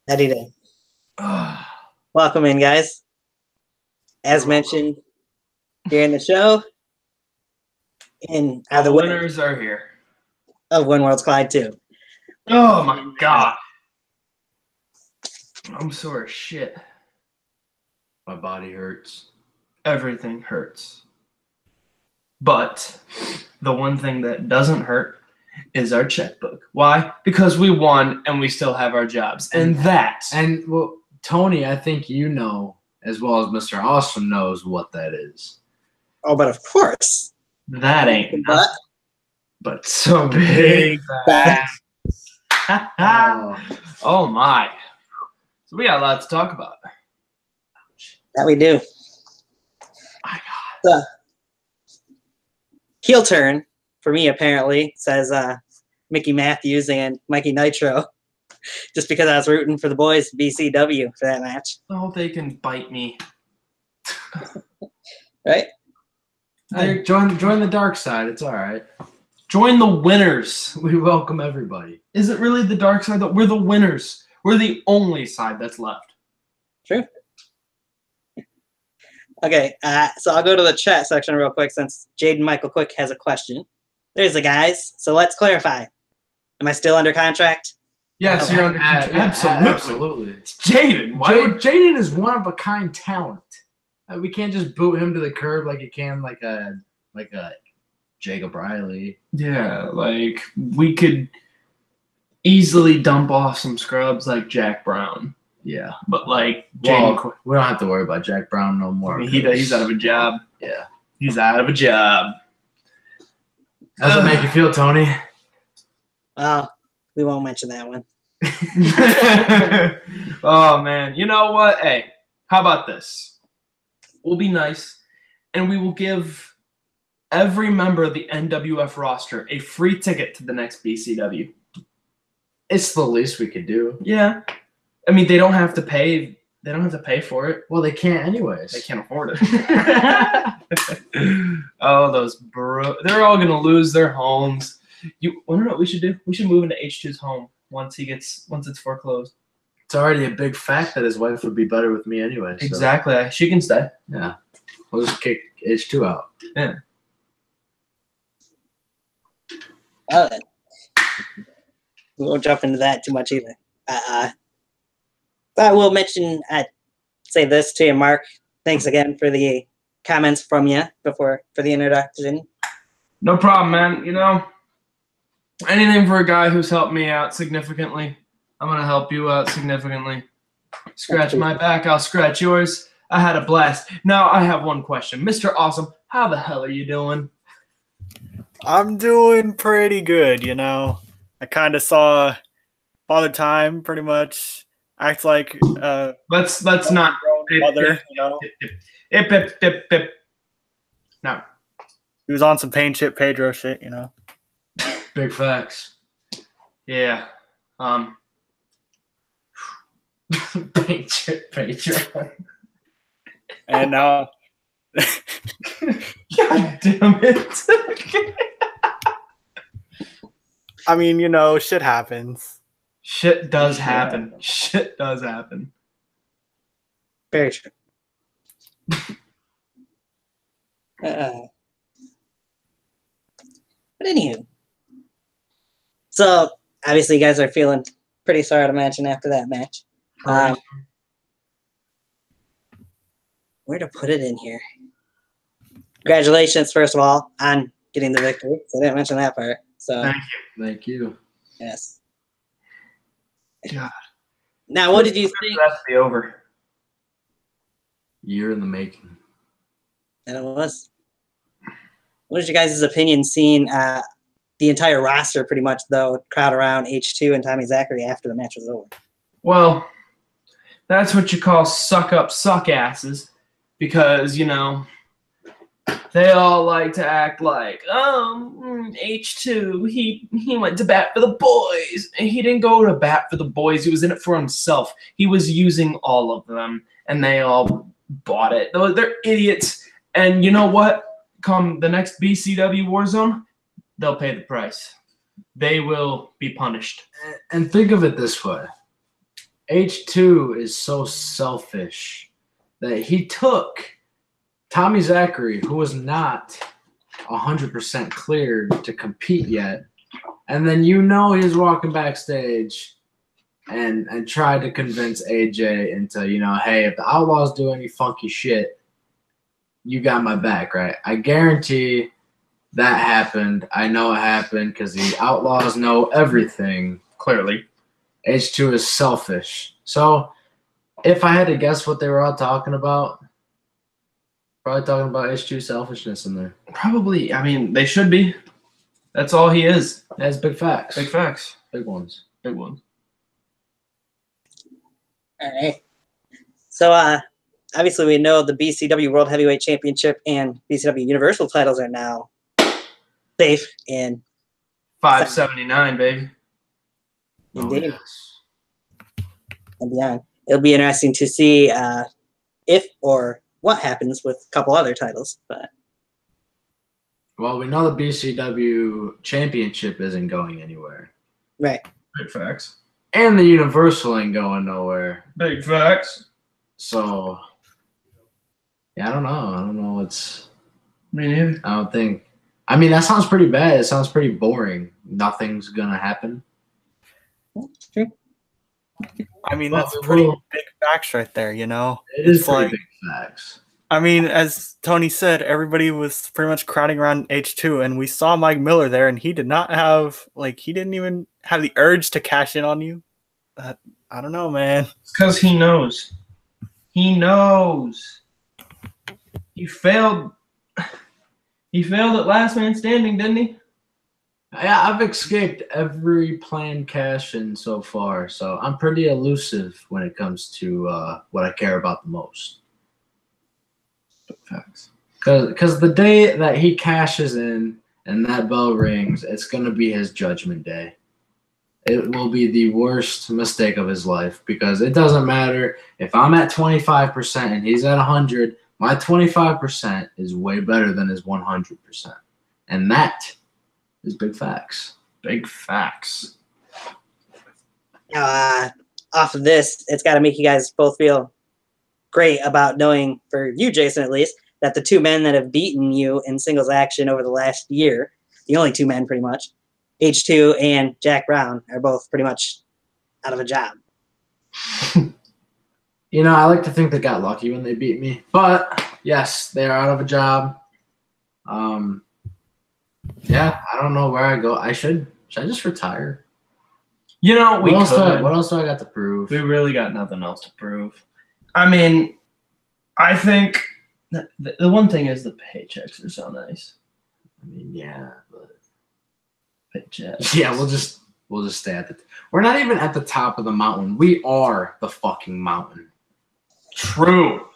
Speaker 3: That he did. Welcome in, guys. As mentioned during the show, and
Speaker 5: the winners are here
Speaker 3: of One World's Collide 2.
Speaker 5: Oh my god. I'm sore as shit.
Speaker 6: My body hurts.
Speaker 5: Everything hurts. But the one thing that doesn't hurt is our checkbook. Why? Because we won and we still have our jobs. And
Speaker 6: well, Tony, I think you know as well as Mr. Awesome knows what that is.
Speaker 3: Oh, but of course.
Speaker 5: That ain't
Speaker 3: But,
Speaker 5: but so big. Oh my. So we got a lot to talk about.
Speaker 3: that we do.
Speaker 5: My God.
Speaker 3: The heel turn for me, apparently, says Mickey Matthews and Mikey Nitro. Just because I was rooting for the boys, BCW, for that match.
Speaker 5: Oh, they can bite me.
Speaker 3: Right?
Speaker 6: Hey, join the dark side. It's all right.
Speaker 5: Join the winners.
Speaker 6: We welcome everybody.
Speaker 5: Is it really the dark side? That we're the winners. We're the only side that's left.
Speaker 3: True. Okay, so I'll go to the chat section real quick since Jaden Michael Quick has a question. There's the guys. So let's clarify. Am I still under contract?
Speaker 5: Yes, you're under contract.
Speaker 6: Absolutely.
Speaker 5: It's Jaden. Why would
Speaker 6: Jaden is one of a kind talent. We can't just boot him to the curb like you can like a Jacob Riley.
Speaker 5: Yeah, like we could easily dump off some scrubs like Jack Brown.
Speaker 6: Yeah,
Speaker 5: but like
Speaker 6: Jaden, we don't have to worry about Jack Brown no more.
Speaker 5: I mean, he's out of a job.
Speaker 6: Yeah,
Speaker 5: he's out of a job.
Speaker 6: How's it make you feel, Tony?
Speaker 3: Well, we won't mention that one.
Speaker 5: Oh man, you know what? Hey, how about this? We'll be nice, and we will give every member of the NWF roster a free ticket to the next BCW.
Speaker 6: It's the least we could do.
Speaker 5: Yeah, I mean they don't have to pay. They don't have to pay for it.
Speaker 6: Well, they can't anyways.
Speaker 5: They can't afford it. Oh, those they're all gonna lose their homes. You wonder what we should do? We should move into H2's home once it's foreclosed.
Speaker 6: It's already a big fact that his wife would be better with me anyway. So.
Speaker 5: Exactly. She can stay.
Speaker 6: Yeah. We'll just kick H2 out.
Speaker 5: Yeah.
Speaker 3: We won't jump into that too much either. But I will mention, say this to you, Mark. Thanks again for the comments from you for the introduction.
Speaker 5: No problem, man. You know, anything for a guy who's helped me out significantly. I'm going to help you out significantly. Scratch my back, I'll scratch yours. I had a blast. Now I have one question. Mr. Awesome, how the hell are you doing?
Speaker 4: I'm doing pretty good, you know. I kind of saw Father Time pretty much act like
Speaker 5: Let's not.
Speaker 4: mother, you know.
Speaker 5: Ip. No.
Speaker 4: He was on some Pain Chip Pedro shit, you know.
Speaker 6: Big facts.
Speaker 5: Yeah.
Speaker 6: Pain Chip Pedro.
Speaker 4: And now
Speaker 5: God damn it.
Speaker 4: I mean, you know, shit happens.
Speaker 5: Shit does happen. Shit does happen.
Speaker 3: Very true. But anywho, so obviously you guys are feeling pretty sorry to mention after that match. Where to put it in here? Congratulations, first of all, on getting the victory. So I didn't mention that part. So
Speaker 6: Thank you.
Speaker 3: yes.
Speaker 5: God.
Speaker 3: Now, what did you think?
Speaker 5: That's be over.
Speaker 6: Year in the making.
Speaker 3: And it was. What is your guys' opinion seeing the entire roster pretty much, though, crowd around H2 and Tommy Zachary after the match was over?
Speaker 5: Well, that's what you call suck up suck asses, because, you know, they all like to act like, H2, he went to bat for the boys. And he didn't go to bat for the boys. He was in it for himself. He was using all of them, and they all bought it. They're idiots. And you know what? Come the next BCW Warzone, they'll pay the price. They will be punished.
Speaker 6: And think of it this way. H2 is so selfish that he took Tommy Zachary, who was not 100% cleared to compete yet, and then you know he's walking backstage and tried to convince AJ into, you know, hey, if the Outlaws do any funky shit, you got my back, right? I guarantee that happened. I know it happened because the Outlaws know everything.
Speaker 5: Clearly.
Speaker 6: H2 is selfish. So if I had to guess what they were all talking about, probably talking about H2 selfishness in there.
Speaker 5: Probably. I mean, they should be. That's all he is.
Speaker 6: That's big facts.
Speaker 5: Big facts.
Speaker 6: Big ones.
Speaker 5: Big ones.
Speaker 3: All right. So, obviously, we know the BCW World Heavyweight Championship and BCW Universal titles are now safe and
Speaker 5: 579, baby.
Speaker 3: indeed and beyond. It'll be interesting to see if or what happens with a couple other titles. But
Speaker 6: well, we know the BCW Championship isn't going anywhere.
Speaker 3: right.
Speaker 5: Big facts.
Speaker 6: And the Universal ain't going nowhere.
Speaker 5: Big facts.
Speaker 6: So, yeah, I don't know what's...
Speaker 5: Me neither.
Speaker 6: I don't think... I mean, that sounds pretty bad. It sounds pretty boring. Nothing's going to happen.
Speaker 3: That's true.
Speaker 4: I mean, that's pretty big facts right there, you know?
Speaker 6: It is
Speaker 4: It's
Speaker 6: pretty
Speaker 4: like,
Speaker 6: big facts.
Speaker 4: I mean, as Tony said, everybody was pretty much crowding around H2, and we saw Mike Miller there, and he did not have, like, he didn't even have the urge to cash in on you. I don't know, man.
Speaker 5: It's because he knows. He knows. He failed. He failed at Last Man Standing, didn't he?
Speaker 6: Yeah, I've escaped every planned cash-in so far, so I'm pretty elusive when it comes to what I care about the most.
Speaker 5: Facts.
Speaker 6: Because the day that he cashes in and that bell rings, it's going to be his judgment day. It will be the worst mistake of his life, because it doesn't matter if I'm at 25% and he's at 100. My 25% is way better than his 100%, and that is big facts.
Speaker 5: Big facts.
Speaker 3: Now, off of this, it's got to make you guys both feel great about knowing, for you, Jason, at least, that the two men that have beaten you in singles action over the last year, the only two men pretty much, H2 and Jack Brown, are both pretty much out of a job.
Speaker 6: You know, I like to think they got lucky when they beat me, but yes, they are out of a job. Yeah, I don't know where I go. Should I just retire?
Speaker 5: You know,
Speaker 6: What else do I got to prove?
Speaker 5: We really got nothing else to prove. I mean, I think the one thing is the paychecks are so nice.
Speaker 6: I mean, yeah, but
Speaker 5: Jets.
Speaker 6: yeah, we'll just stay at the. We're not even at the top of the mountain. We are the fucking mountain.
Speaker 5: True.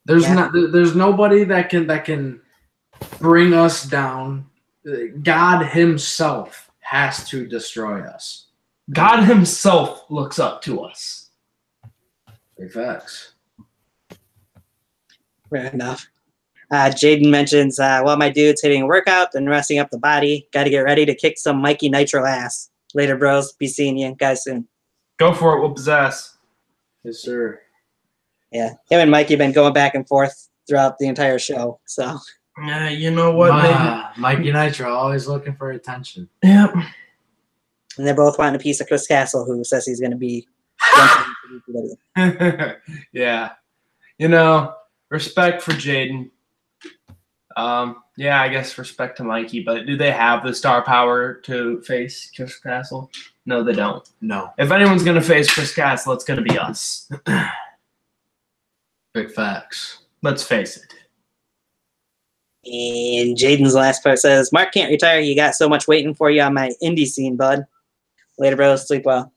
Speaker 6: There's there's nobody that can bring us down. God himself has to destroy us.
Speaker 5: God himself looks up to us.
Speaker 6: Big facts.
Speaker 3: Fair enough. Jaden mentions, while my dude's hitting a workout and resting up the body, got to get ready to kick some Mikey Nitro ass. Later, bros. Be seeing you guys soon.
Speaker 5: Go for it. We'll possess.
Speaker 6: Yes, sir.
Speaker 3: Yeah, him and Mikey have been going back and forth throughout the entire show. So,
Speaker 5: Yeah, you know what?
Speaker 6: Mikey Nitro always looking for attention.
Speaker 5: Yep.
Speaker 3: and they're both wanting a piece of Chris Castle, who says he's going to be.
Speaker 5: Yeah. You know, respect for Jaden. Yeah, I guess respect to Mikey, but do they have the star power to face Chris Castle? No, they don't.
Speaker 6: No.
Speaker 5: If anyone's going to face Chris Castle, it's going to be us.
Speaker 6: Big facts.
Speaker 5: Let's face it.
Speaker 3: And Jaden's last part says, Mark can't retire. You got so much waiting for you on my indie scene, bud. Later, bros. Sleep well.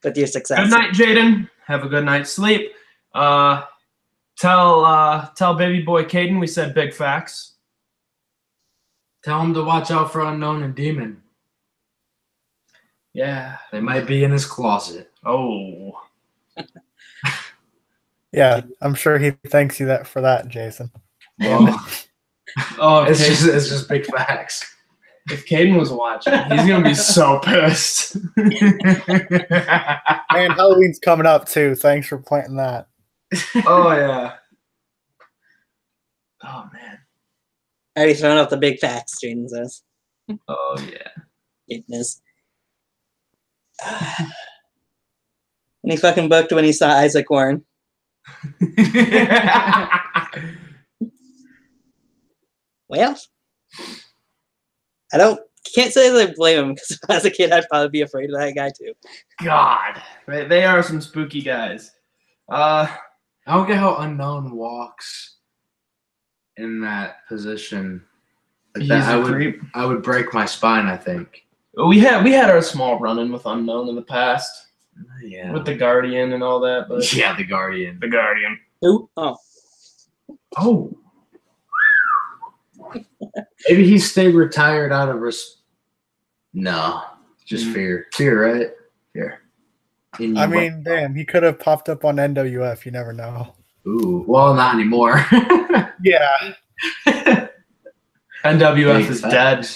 Speaker 3: With your success.
Speaker 5: Good night, Jaden. Have a good night's sleep. Tell baby boy Caden we said big facts.
Speaker 6: Tell him to watch out for Unknown and Demon.
Speaker 5: Yeah.
Speaker 6: They might be in his closet.
Speaker 5: Oh.
Speaker 4: Yeah, I'm sure he thanks you for that, Jason.
Speaker 5: Oh,
Speaker 6: it's just big facts.
Speaker 5: If Caden was watching, he's gonna be so pissed.
Speaker 4: And Halloween's coming up too. Thanks for planting that.
Speaker 5: Oh yeah. Oh man.
Speaker 3: Already throwing out the big facts, Jaden says.
Speaker 5: Oh yeah.
Speaker 3: Goodness. And he fucking booked when he saw Isaac Warren. Well, can't say that I blame him, because as a kid I'd probably be afraid of that guy too.
Speaker 5: God, they are some spooky guys.
Speaker 6: I don't get how Unknown walks in that position. Like that, I would break my spine, I think.
Speaker 5: We had our small run-in with Unknown in the past.
Speaker 6: Yeah.
Speaker 5: With the Guardian and all that, but
Speaker 6: yeah, the Guardian.
Speaker 5: The Guardian.
Speaker 3: Who? Oh.
Speaker 5: Oh.
Speaker 6: Maybe he stayed retired out of No, just fear. Fear, right? Fear.
Speaker 4: I mean, damn, he could have popped up on NWF. You never know.
Speaker 6: Ooh, well, not anymore.
Speaker 4: Yeah.
Speaker 5: NWF is dead.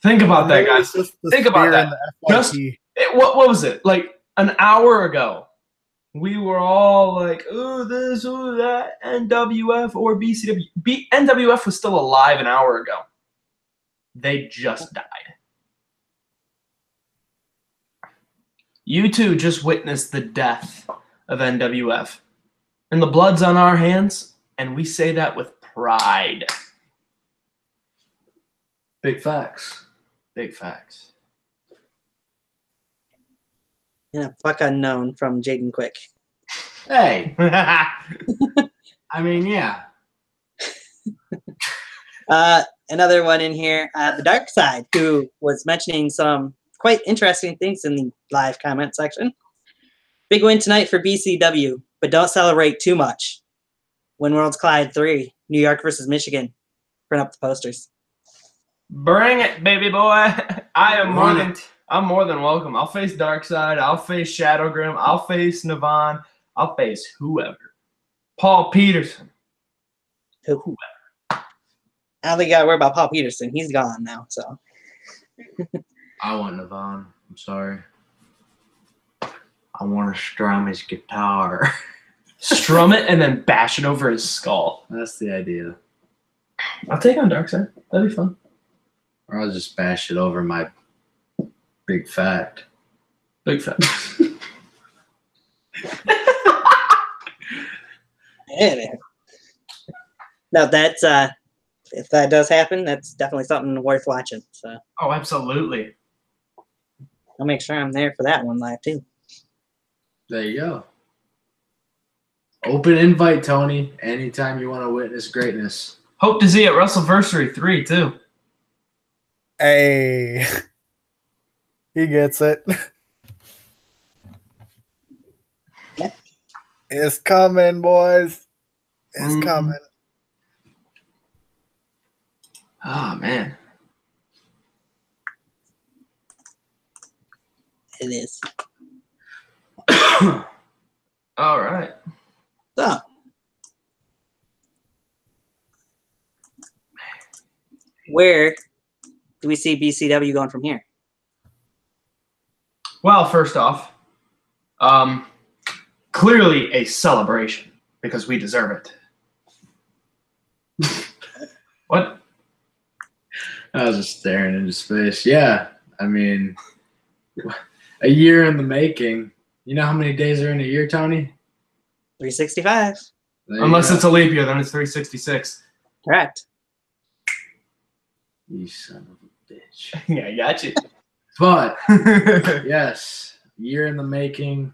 Speaker 5: Think about that, guys. Think about that. What was it? Like an hour ago, we were all like, ooh, this, ooh, that, NWF or BCW. NWF was still alive an hour ago. They just died. You two just witnessed the death of NWF. And the blood's on our hands, and we say that with pride.
Speaker 6: Big facts.
Speaker 5: Big facts.
Speaker 3: Yeah, fuck Unknown from Jaden Quick.
Speaker 6: Hey. I mean, yeah.
Speaker 3: Another one in here, the Dark Side, who was mentioning some quite interesting things in the live comment section. Big win tonight for BCW, but don't celebrate too much. When Worlds Collide 3, New York versus Michigan. Print up the posters.
Speaker 5: Bring it, baby boy. I'm more than welcome. I'll face Darkseid. I'll face Shadowgrim. I'll face Navon. I'll face whoever. Paul Peterson.
Speaker 3: Whoever. I don't think you got to worry about Paul Peterson. He's gone now, so.
Speaker 6: I want Navon. I'm sorry. I want to strum his guitar.
Speaker 5: Strum it and then bash it over his skull.
Speaker 6: That's the idea.
Speaker 5: I'll take on Darkseid. That'd be fun.
Speaker 6: Or I'll just bash it over my big fact.
Speaker 5: Big fact.
Speaker 3: Yeah. Now that's if that does happen, that's definitely something worth watching. So.
Speaker 5: Oh, absolutely.
Speaker 3: I'll make sure I'm there for that one live too.
Speaker 6: There you go. Open invite, Tony. Anytime you want to witness greatness.
Speaker 5: Hope to see you at WrestleVersary 3 too.
Speaker 4: Hey, he gets it. It's coming, boys. It's coming.
Speaker 5: Oh man.
Speaker 3: It is.
Speaker 5: All right.
Speaker 3: So, where do we see BCW going from here?
Speaker 5: Well, first off, clearly a celebration because we deserve it. What?
Speaker 6: I was just staring into space. Yeah, I mean, a year in the making. You know how many days are in a year, Tony?
Speaker 3: 365.
Speaker 5: Unless it's a leap year, then it's 366.
Speaker 3: Correct.
Speaker 6: You son of a bitch.
Speaker 5: Yeah, I got you.
Speaker 6: But yes, year in the making.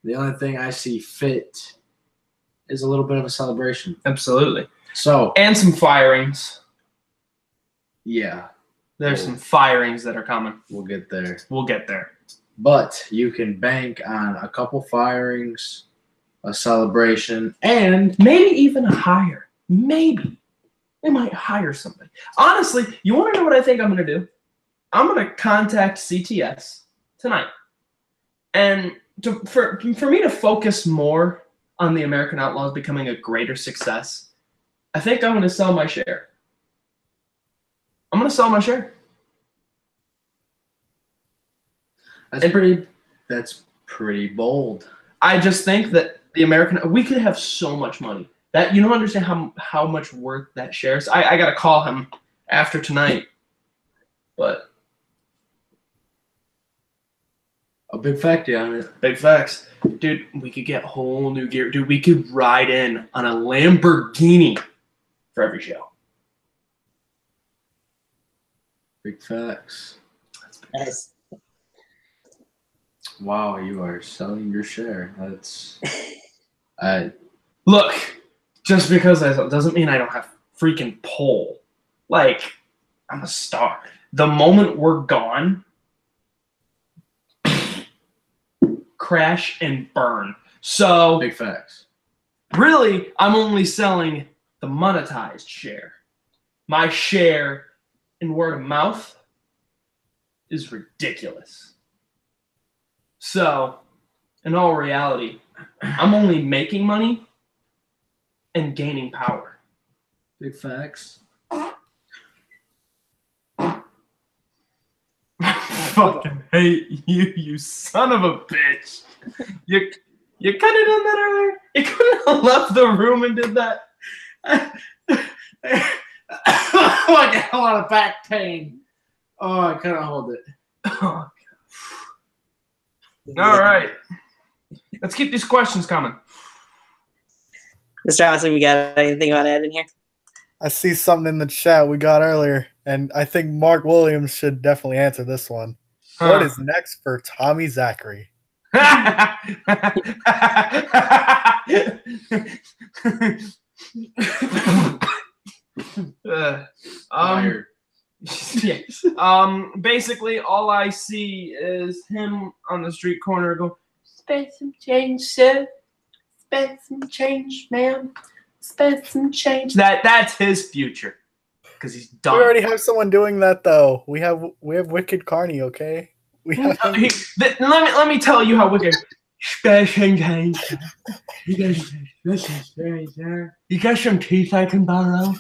Speaker 6: The only thing I see fit is a little bit of a celebration.
Speaker 5: Absolutely.
Speaker 6: So,
Speaker 5: And some firings.
Speaker 6: yeah,
Speaker 5: There's some firings that are coming.
Speaker 6: we'll get there.
Speaker 5: We'll get there.
Speaker 6: But you can bank on a couple firings, a celebration, and
Speaker 5: Maybe even a hire. Maybe. We might hire somebody. Honestly, you want to know what I think I'm going to do? I'm going to contact CTS tonight. And for me to focus more on the American Outlaws becoming a greater success, I think I'm going to sell my share. I'm going to sell my share.
Speaker 6: that's pretty bold.
Speaker 5: I just think that the we could have so much money. That you don't understand how much worth that shares. I got to call him after tonight. But
Speaker 6: A big factor on it.
Speaker 5: big facts. Dude, we could get whole new gear. Dude, we could ride in on a Lamborghini for every show.
Speaker 6: Big facts.
Speaker 3: Nice.
Speaker 6: Wow, you are selling your share. That's
Speaker 5: Look, just because doesn't mean I don't have freaking pull. Like, I'm a star. The moment we're gone, crash and burn. So
Speaker 6: big facts.
Speaker 5: really, I'm only selling the monetized share. My share in word of mouth is ridiculous. So, in all reality, I'm only making money and gaining power.
Speaker 6: Big facts.
Speaker 5: Fucking hate you, you son of a bitch. You could have done that earlier. You couldn't have left the room and did that.
Speaker 6: Oh, I got a lot of back pain. Oh, I couldn't hold it.
Speaker 5: All right. Let's keep these questions coming.
Speaker 3: Mr. Allison, we got anything you want to add in here?
Speaker 4: I see something in the chat we got earlier, and I think Mark Williams should definitely answer this one. What is next for Tommy Zachary?
Speaker 6: Fired.
Speaker 5: Yes. Basically, all I see is him on the street corner go, "Spend some change, sir. Spend some change, ma'am. Spend some change." That's his future, because he's done.
Speaker 4: We already have someone doing that, though. We have Wicked Carney, okay? We have
Speaker 5: let me tell you how Wicked. Spend some change. You got some teeth I can borrow?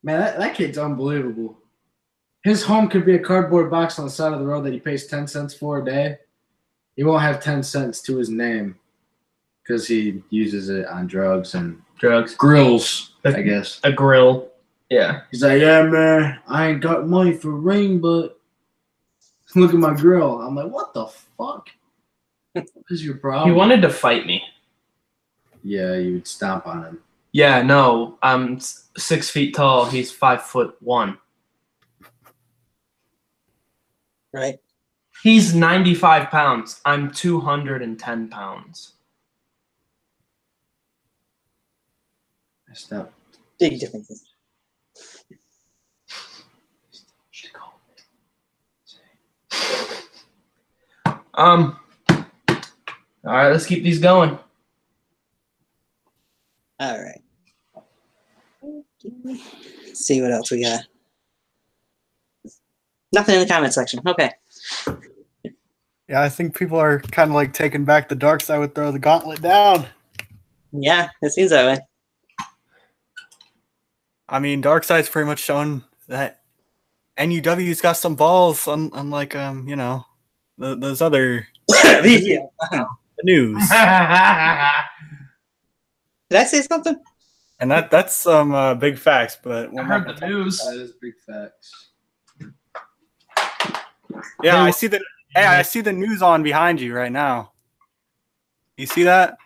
Speaker 6: Man, that kid's unbelievable. His home could be a cardboard box on the side of the road that he pays 10 cents for a day. He won't have 10 cents to his name because he uses it on drugs and grills, I guess.
Speaker 5: A grill. Yeah.
Speaker 6: He's like, yeah, man, I ain't got money for ring, but look at my grill. I'm like, what the fuck? What is your problem?
Speaker 5: He wanted to fight me.
Speaker 6: Yeah, you would stomp on him.
Speaker 5: Yeah, no, I'm 6 feet tall. He's 5'1".
Speaker 3: Right.
Speaker 5: He's 95 pounds. I'm 210 pounds.
Speaker 6: Stop.
Speaker 3: Big differences.
Speaker 5: All right, let's keep these going.
Speaker 3: All right. Let's see what else we got. Nothing in the comment section. Okay.
Speaker 4: Yeah, I think people are kind of like taking back the dark side would throw the gauntlet down.
Speaker 3: Yeah, it seems that way.
Speaker 4: I mean, Darkseid's pretty much shown that NUW's got some balls, unlike those other
Speaker 3: Yeah.
Speaker 4: news.
Speaker 3: Did I say something?
Speaker 4: And that's some big facts, but
Speaker 5: I heard the news.
Speaker 6: That is big facts.
Speaker 4: Yeah, I see the I see the news on behind you right now. You see that?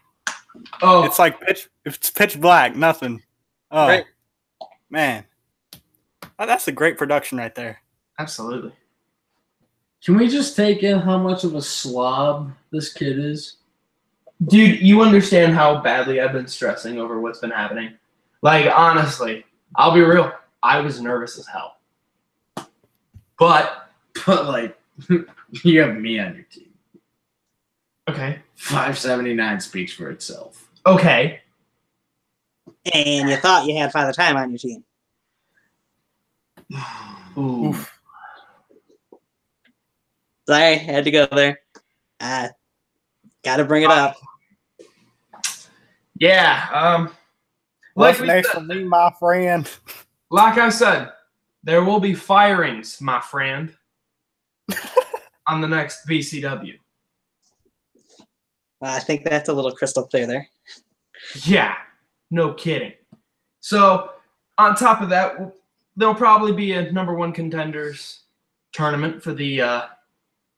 Speaker 5: Oh,
Speaker 4: It's pitch black, nothing. Oh,
Speaker 3: Right.
Speaker 4: Man. Oh, that's a great production right there.
Speaker 5: absolutely.
Speaker 6: Can we just take in how much of a slob this kid is?
Speaker 5: Dude, you understand how badly I've been stressing over what's been happening? Like, honestly, I'll be real. I was nervous as hell. But,
Speaker 6: like, you have me on your team.
Speaker 5: okay.
Speaker 6: 579 speaks for itself.
Speaker 5: Okay.
Speaker 3: And you thought you had Father Time on your team.
Speaker 5: Ooh.
Speaker 4: Oof.
Speaker 3: Sorry, had to go there. Got to bring it up.
Speaker 5: Yeah.
Speaker 4: What's
Speaker 5: we
Speaker 4: next
Speaker 5: said-
Speaker 4: for me, my friend?
Speaker 5: Like I said, there will be firings, my friend, on the next BCW.
Speaker 3: I think that's a little crystal clear there.
Speaker 5: Yeah, no kidding. So, on top of that, there'll probably be a number one contenders tournament for the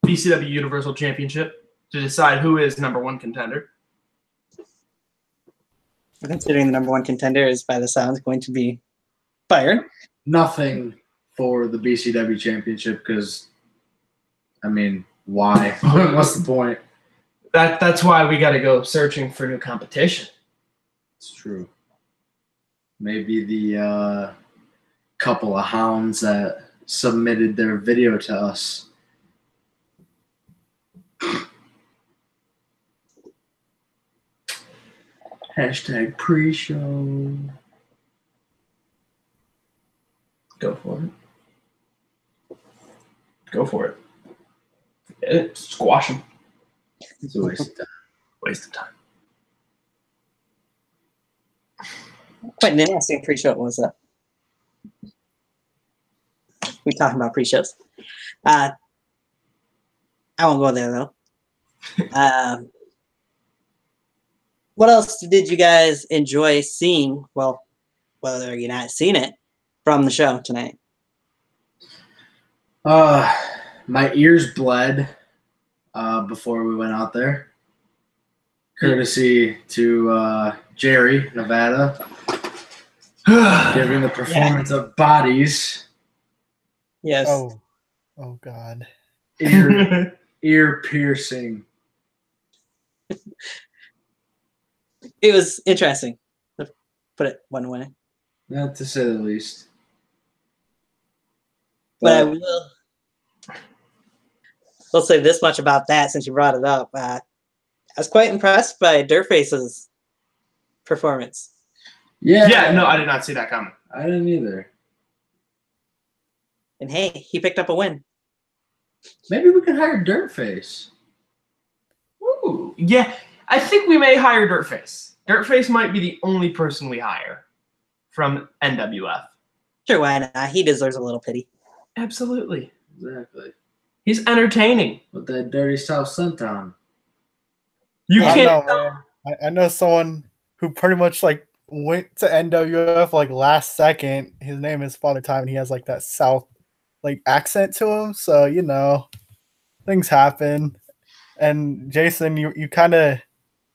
Speaker 5: BCW Universal Championship to decide who is number one contender.
Speaker 3: Considering the number one contender is, by the sounds, going to be Fire.
Speaker 6: Nothing for the BCW championship because, I mean, why? What's the point?
Speaker 5: That's why we got to go searching for new competition.
Speaker 6: It's true. Maybe the couple of hounds that submitted their video to us. Hashtag pre-show.
Speaker 5: Go for it. Go for it. Get it. Squash them.
Speaker 6: It's a waste of time.
Speaker 5: Waste of time.
Speaker 3: Quite an interesting pre-show was that. We talking about pre-shows. I won't go there though. What else did you guys enjoy seeing? Well, whether you're not seen it from the show tonight.
Speaker 6: My ears bled before we went out there. Courtesy to Jerry, Nevada, giving the performance of Bodies.
Speaker 3: Yes.
Speaker 4: Oh God.
Speaker 6: Ear piercing.
Speaker 3: It was interesting. To put it one way.
Speaker 6: Not to say the least.
Speaker 3: But I will say this much about that since you brought it up. I was quite impressed by Dirtface's performance.
Speaker 5: Yeah, no, I did not see that coming.
Speaker 6: I didn't either.
Speaker 3: And hey, he picked up a win.
Speaker 6: Maybe we could hire Dirtface.
Speaker 5: Ooh, yeah, I think we may hire Dirtface. Dirtface might be the only person we hire from NWF.
Speaker 3: Sure, why not? He deserves a little pity.
Speaker 5: Absolutely.
Speaker 6: Exactly.
Speaker 5: He's entertaining.
Speaker 6: With that dirty South Senton.
Speaker 5: You
Speaker 4: I
Speaker 5: can't.
Speaker 4: know, man. I know someone who pretty much like went to NWF like last second. His name is Father Time, and he has like that South like accent to him. So things happen. And Jason, you kind of,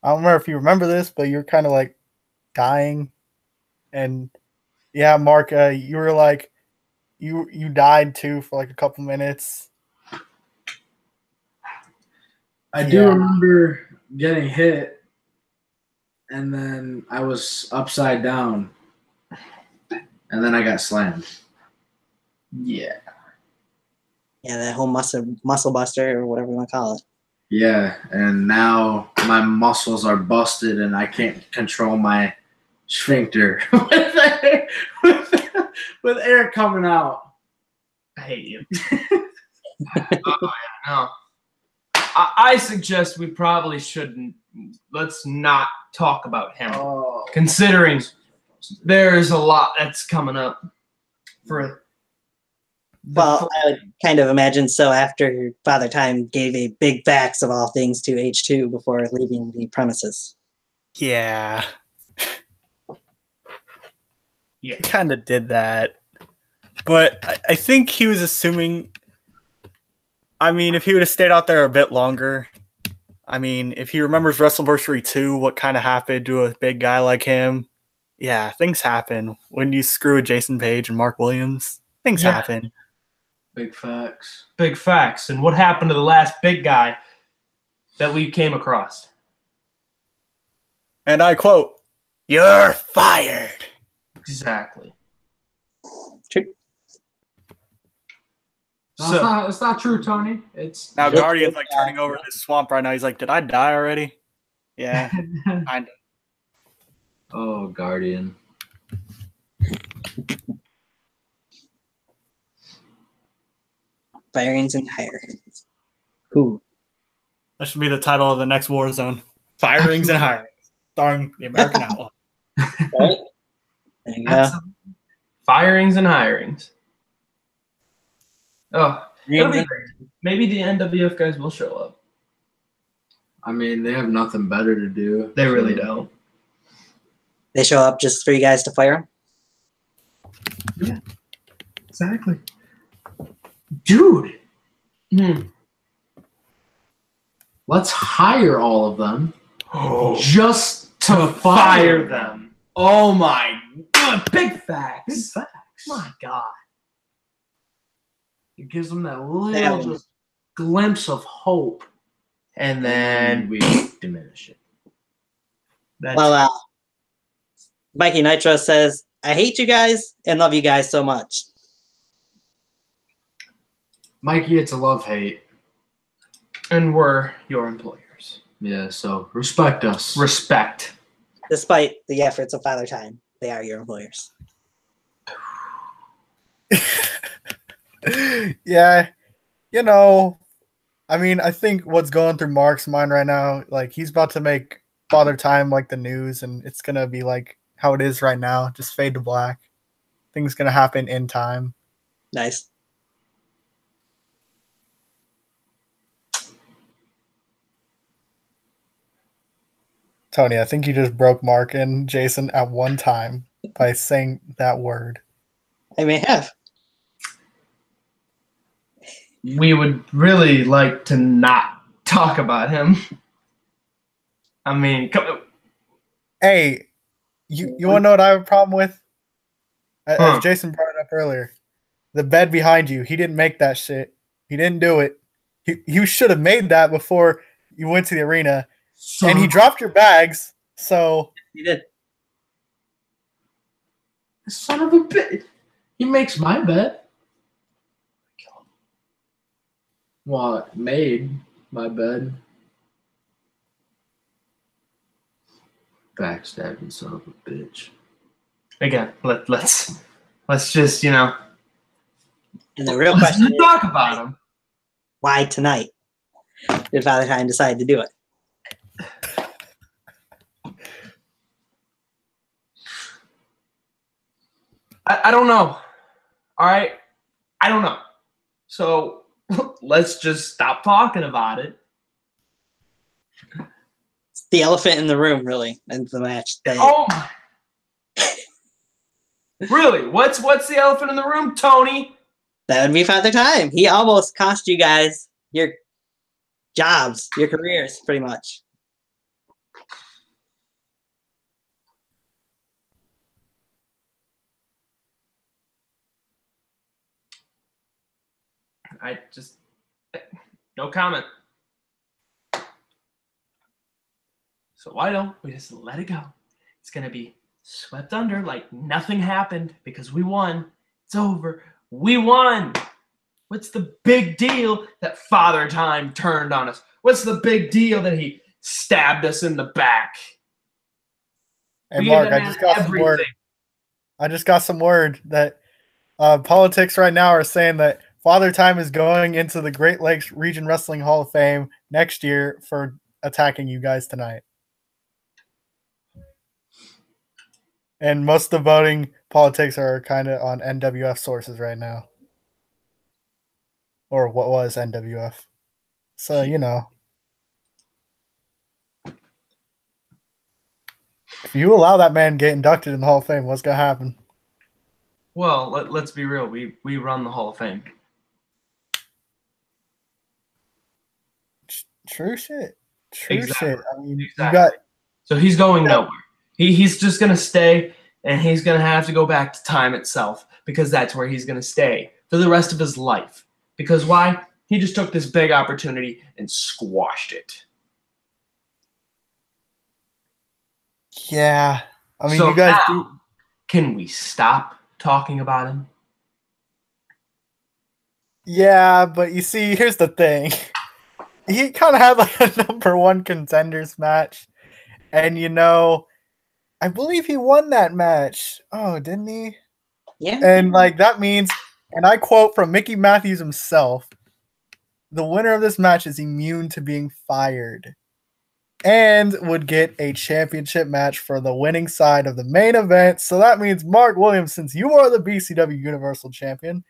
Speaker 4: I don't remember if you remember this, but you're kind of like dying. And yeah, Mark, you were like, you died too for like a couple minutes.
Speaker 6: I do remember getting hit, and then I was upside down and then I got slammed.
Speaker 5: Yeah.
Speaker 3: Yeah, that whole muscle buster or whatever you want to call it.
Speaker 6: Yeah, and now my muscles are busted and I can't control my sphincter with air coming out.
Speaker 5: I hate you. No. I suggest we probably shouldn't. Let's not talk about him.
Speaker 6: Oh.
Speaker 5: Considering there's a lot that's coming up for.
Speaker 3: Well, I would kind of imagine so after Father Time gave a big facts of all things to H2 before leaving the premises.
Speaker 4: Yeah.
Speaker 5: Yeah.
Speaker 4: He kind of did that. But I think he was assuming. I mean, if he would have stayed out there a bit longer, I mean, if he remembers WrestleVersary 2, what kind of happened to a big guy like him, yeah, things happen. When you screw with Jason Page and Mark Williams, things happen.
Speaker 6: Big facts.
Speaker 5: Big facts. And what happened to the last big guy that we came across?
Speaker 4: And I quote, "You're fired."
Speaker 5: Exactly.
Speaker 3: True.
Speaker 6: No, it's not true, Tony. It's
Speaker 4: Now Guardian's like turning over his swamp right now. He's like, "Did I die already?" Yeah, kind of.
Speaker 6: Oh, Guardian.
Speaker 3: Firings and hirings. Who?
Speaker 4: That should be the title of the next Warzone. Firings and hirings. Starring the American Outlaw.
Speaker 3: Right? There you go.
Speaker 5: Firings and hirings. Oh, it'll be great. Maybe the NWF guys will show up.
Speaker 6: I mean, they have nothing better to do.
Speaker 5: They really don't.
Speaker 3: They show up just for you guys to fire them?
Speaker 5: Yeah. Exactly. Dude.
Speaker 6: Let's hire all of them just to
Speaker 5: Fire them. Oh my god. Big facts.
Speaker 6: Big facts.
Speaker 5: My god.
Speaker 6: It gives them that little just glimpse of hope.
Speaker 5: And then
Speaker 6: we diminish it.
Speaker 3: Well, Mikey Nitro says, I hate you guys and love you guys so much.
Speaker 6: Mikey, it's a love-hate.
Speaker 5: And we're your employers.
Speaker 6: Yeah, so respect us.
Speaker 5: Respect.
Speaker 3: Despite the efforts of Father Time, they are your employers.
Speaker 4: Yeah, you know, I mean, I think what's going through Mark's mind right now, like he's about to make Father Time like the news, and it's gonna be like how it is right now, just fade to black. Things gonna happen in time.
Speaker 3: Nice.
Speaker 4: Tony, I think you just broke Mark and Jason at one time by saying that word.
Speaker 3: I may have.
Speaker 5: We would really like to not talk about him. I mean,
Speaker 4: Hey, you want to know what I have a problem with? As Jason brought it up earlier, the bed behind you, he didn't make that shit. He didn't do it. You should have made that before you went to the arena. And he dropped your bags, so...
Speaker 3: He did.
Speaker 6: Son of a bitch. He makes my bed. Well, made my bed. Backstabbing son of a bitch.
Speaker 5: again, let's just, you know,
Speaker 3: And the real question is,
Speaker 5: talk about him.
Speaker 3: why tonight did Father Time decide to do it?
Speaker 5: I don't know. All right. I don't know. So let's just stop talking about it.
Speaker 3: It's the elephant in the room, really, in the match.
Speaker 5: Oh my. Really? What's the elephant in the room, Tony?
Speaker 3: That would be Father Time. He almost cost you guys your jobs, your careers, pretty much.
Speaker 5: I just, no comment. So why don't we just let it go? It's going to be swept under like nothing happened because we won. It's over. We won. What's the big deal that Father Time turned on us? What's the big deal that he stabbed us in the back?
Speaker 4: Hey, Mark, I just got some word. I just got some word that politics right now are saying that Father Time is going into the Great Lakes Region Wrestling Hall of Fame next year for attacking you guys tonight. And most of the voting politics are kind of on NWF sources right now. Or what was NWF. So, you know. If you allow that man get inducted in the Hall of Fame, what's going to happen?
Speaker 5: Well, let's be real. We run the Hall of Fame.
Speaker 4: True shit. True shit. I mean,
Speaker 5: exactly.
Speaker 4: You got.
Speaker 5: So he's going nowhere. He's just going to stay, and he's going to have to go back to time itself because that's where he's going to stay for the rest of his life. Because why? He just took this big opportunity and squashed it.
Speaker 4: Yeah. I mean,
Speaker 5: so
Speaker 4: you guys
Speaker 5: now, can we stop talking about him?
Speaker 4: Yeah, but you see, here's the thing. He kind of had like a #1 contenders match. And, you know, I believe he won that match. Oh, didn't he?
Speaker 3: Yeah.
Speaker 4: And, like, that means, and I quote from Mickey Matthews himself, the winner of this match is immune to being fired and would get a championship match for the winning side of the main event. So that means, Mark Williams, since you are the BCW Universal Champion,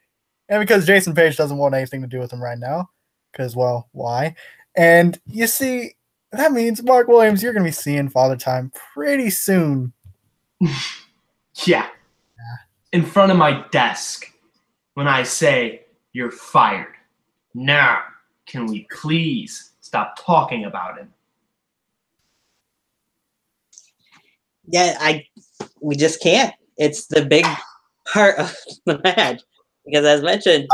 Speaker 4: and because Jason Page doesn't want anything to do with him right now, because, well, why? And you see, that means, Mark Williams, you're going to be seeing Father Time pretty soon.
Speaker 5: Yeah. In front of my desk when I say, you're fired. Now, can we please stop talking about him?
Speaker 3: Yeah, we just can't. It's the big part of the match. Because as mentioned,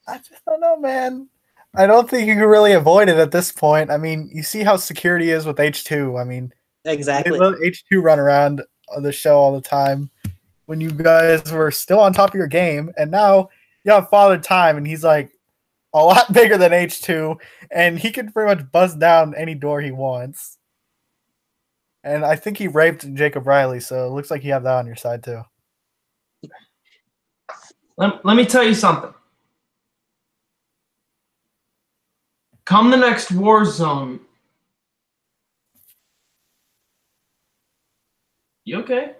Speaker 4: I just don't know, man. I don't think you can really avoid it at this point. I mean, you see how security is with H2. I mean,
Speaker 3: exactly.
Speaker 4: They let H2 run around the show all the time when you guys were still on top of your game, and now you have Father Time, and he's like a lot bigger than H2, and he can pretty much buzz down any door he wants. And I think he raped Jacob Riley, so it looks like you have that on your side too.
Speaker 5: Let me tell you something. Come the next war zone. You okay?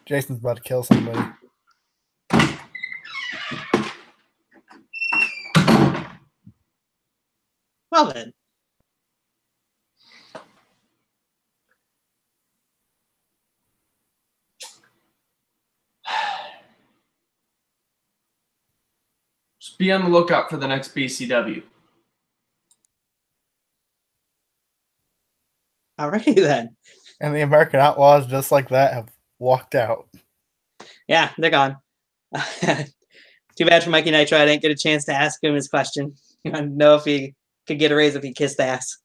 Speaker 4: Jason's about to kill somebody.
Speaker 3: Well then.
Speaker 5: Just be on the lookout for the next BCW.
Speaker 3: Alrighty then.
Speaker 4: And the American Outlaws, just like that, have walked out.
Speaker 3: Yeah, they're gone. Too bad for Mikey Nitro. I didn't get a chance to ask him his question. I don't know if he could get a raise if he kissed ass.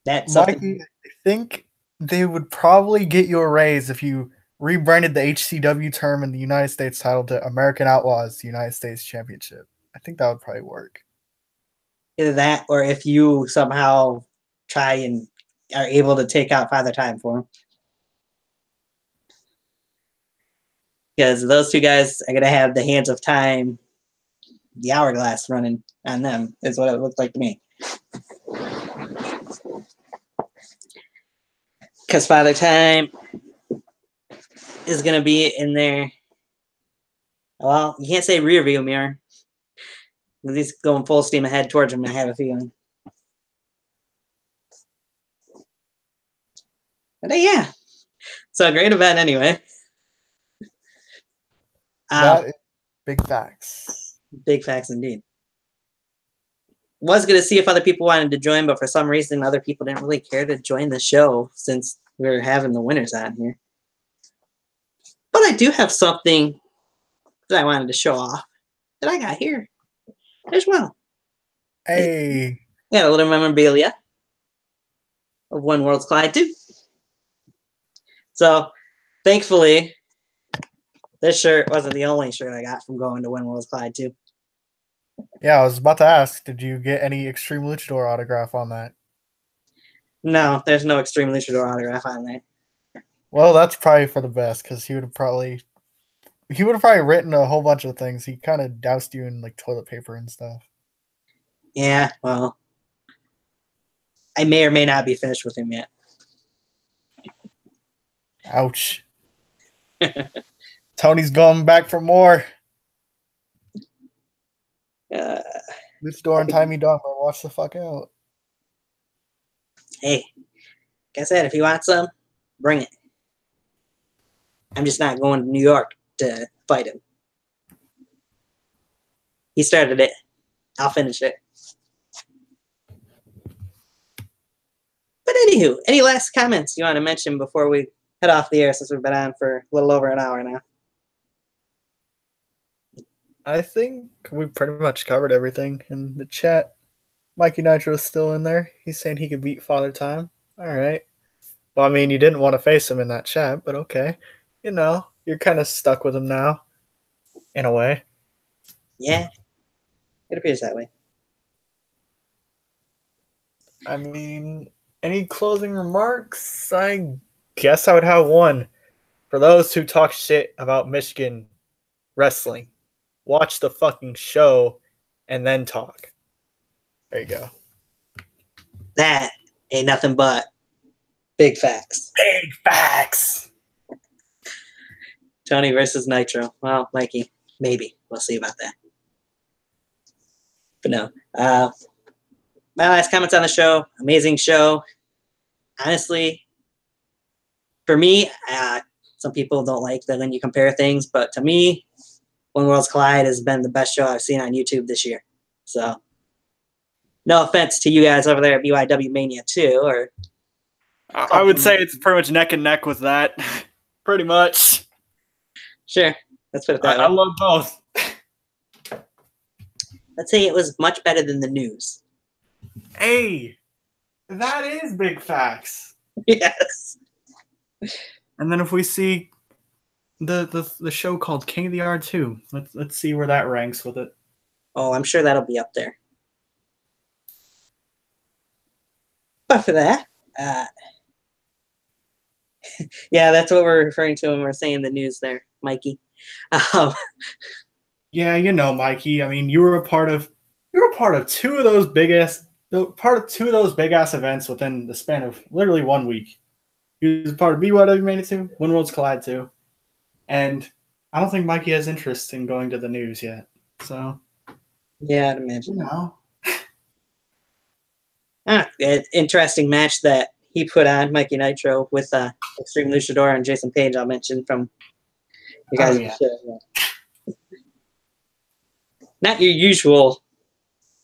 Speaker 3: That's
Speaker 4: Mikey, I think they would probably get you a raise if you rebranded the HCW term in the United States title to American Outlaws United States Championship. I think that would probably work.
Speaker 3: Either that or if you somehow try and are able to take out Father Time for him. Because those two guys are going to have the hands of time, the hourglass running on them, is what it looks like to me. Because Father Time is going to be in there. Well, you can't say rear view mirror. He's going full steam ahead towards him, I have a feeling. But yeah. So a great event anyway.
Speaker 4: That is big facts.
Speaker 3: Big facts indeed. Was going to see if other people wanted to join, but for some reason, other people didn't really care to join the show since we were having the winners on here. But I do have something that I wanted to show off that I got here. as well.
Speaker 4: Hey.
Speaker 3: We got a little memorabilia of One World's Collide too. So, thankfully, this shirt wasn't the only shirt I got from going to One World's Collide too.
Speaker 4: Yeah, I was about to ask, did you get any Extreme Luchador autograph on that?
Speaker 3: No, there's no Extreme Luchador autograph on there.
Speaker 4: Well, that's probably for the best, because he would have probably written a whole bunch of things. He kind of doused you in like toilet paper and stuff.
Speaker 3: Yeah, well, I may or may not be finished with him yet.
Speaker 4: Ouch. Tony's going back for more. Luchador and Timey Dogma, watch the fuck out.
Speaker 3: Hey, like I said, if you want some, bring it. I'm just not going to New York to fight him. He started it. I'll finish it. But anywho, any last comments you want to mention before we head off the air, since we've been on for a little over an hour now?
Speaker 4: I think we pretty much covered everything in the chat. Mikey Nitro's still in there. He's saying he could beat Father Time. All right. Well, I mean, you didn't want to face him in that chat, but okay. You know, you're kind of stuck with him now, in a way.
Speaker 3: Yeah, it appears that way.
Speaker 4: I mean, any closing remarks? I guess I would have one. For those who talk shit about Michigan wrestling, watch the fucking show and then talk. There you go.
Speaker 3: That ain't nothing but big facts.
Speaker 4: Big facts.
Speaker 3: Tony versus Nitro. Well, Mikey, maybe. We'll see about that. But no. My last comments on the show. Amazing show. Honestly, for me, some people don't like that when you compare things, but to me, One Worlds Collide has been the best show I've seen on YouTube this year. So, no offense to you guys over there at BYW Mania 2. Or
Speaker 4: I would say it's pretty much neck and neck with that. Pretty much.
Speaker 3: Sure. Let's put it that way.
Speaker 4: I love both.
Speaker 3: Let's say it was much better than the news.
Speaker 4: Hey, that is big facts.
Speaker 3: Yes.
Speaker 4: And then if we see the show called King of the R2, let's see where that ranks with it.
Speaker 3: Oh, I'm sure that'll be up there. But for that, yeah, that's what we're referring to when we're saying the news there, Mikey.
Speaker 4: Yeah, you know, Mikey. I mean, you were a part of two of those big ass events within the span of literally 1 week. He was part of BYW Mania 2, One Worlds Collide 2, and I don't think Mikey has interest in going to the news yet. So,
Speaker 3: yeah, I'd imagine.
Speaker 4: You know.
Speaker 3: Interesting match that he put on, Mikey Nitro, with Extreme Luchador and Jason Page, I'll mention from you guys. Not your usual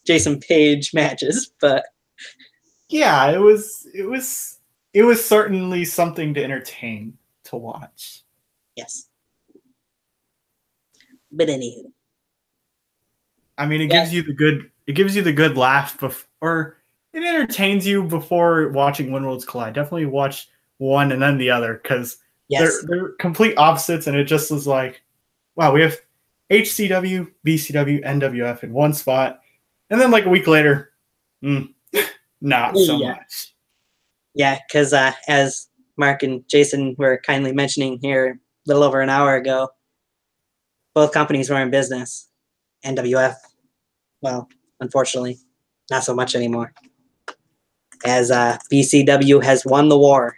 Speaker 3: Jason Page matches, but
Speaker 4: yeah, it was certainly something to entertain to watch.
Speaker 3: Yes. But anywho,
Speaker 4: I mean, it gives you the good laugh or it entertains you before watching One Worlds Collide. Definitely watch one and then the other, because they're complete opposites, and it just was like, wow, we have HCW, BCW, NWF in one spot, and then like a week later, not so much.
Speaker 3: Yeah, because as Mark and Jason were kindly mentioning here a little over an hour ago, both companies were in business. NWF, well, unfortunately, not so much anymore. As BCW has won the war.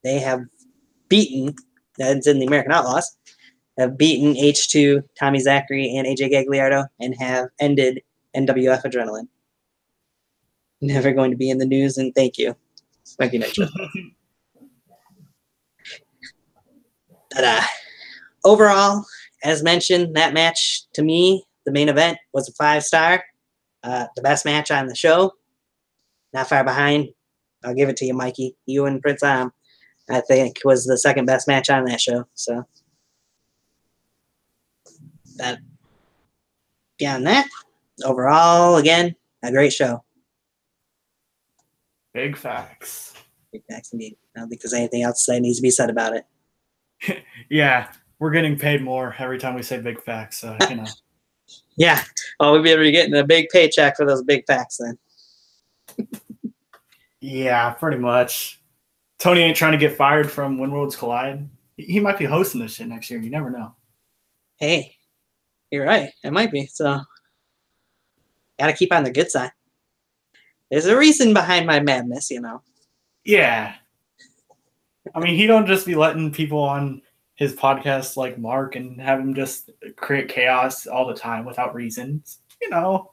Speaker 3: They have beaten, that's in the American Outlaws, have beaten H2, Tommy Zachary, and AJ Gagliardo, and have ended NWF Adrenaline. Never going to be in the news, and thank you. Thank you, Nitro. But overall, as mentioned, that match, to me, the main event, was a 5-star. The best match on the show. Not far behind. I'll give it to you, Mikey. You and Prince Am, I think, was the second best match on that show. So, beyond that, overall, again, a great show.
Speaker 4: Big facts.
Speaker 3: Big facts indeed. I don't think there's anything else that needs to be said about it.
Speaker 4: Yeah, we're getting paid more every time we say big facts, so you know.
Speaker 3: Yeah. Well, we'll be able to be getting a big paycheck for those big facts then.
Speaker 4: Yeah, pretty much. Tony ain't trying to get fired from When Worlds Collide. He might be hosting this shit next year. You never know.
Speaker 3: Hey, you're right. It might be. So, got to keep on the good side. There's a reason behind my madness, you know.
Speaker 4: Yeah. I mean, he don't just be letting people on his podcast like Mark and have him just create chaos all the time without reasons. You know.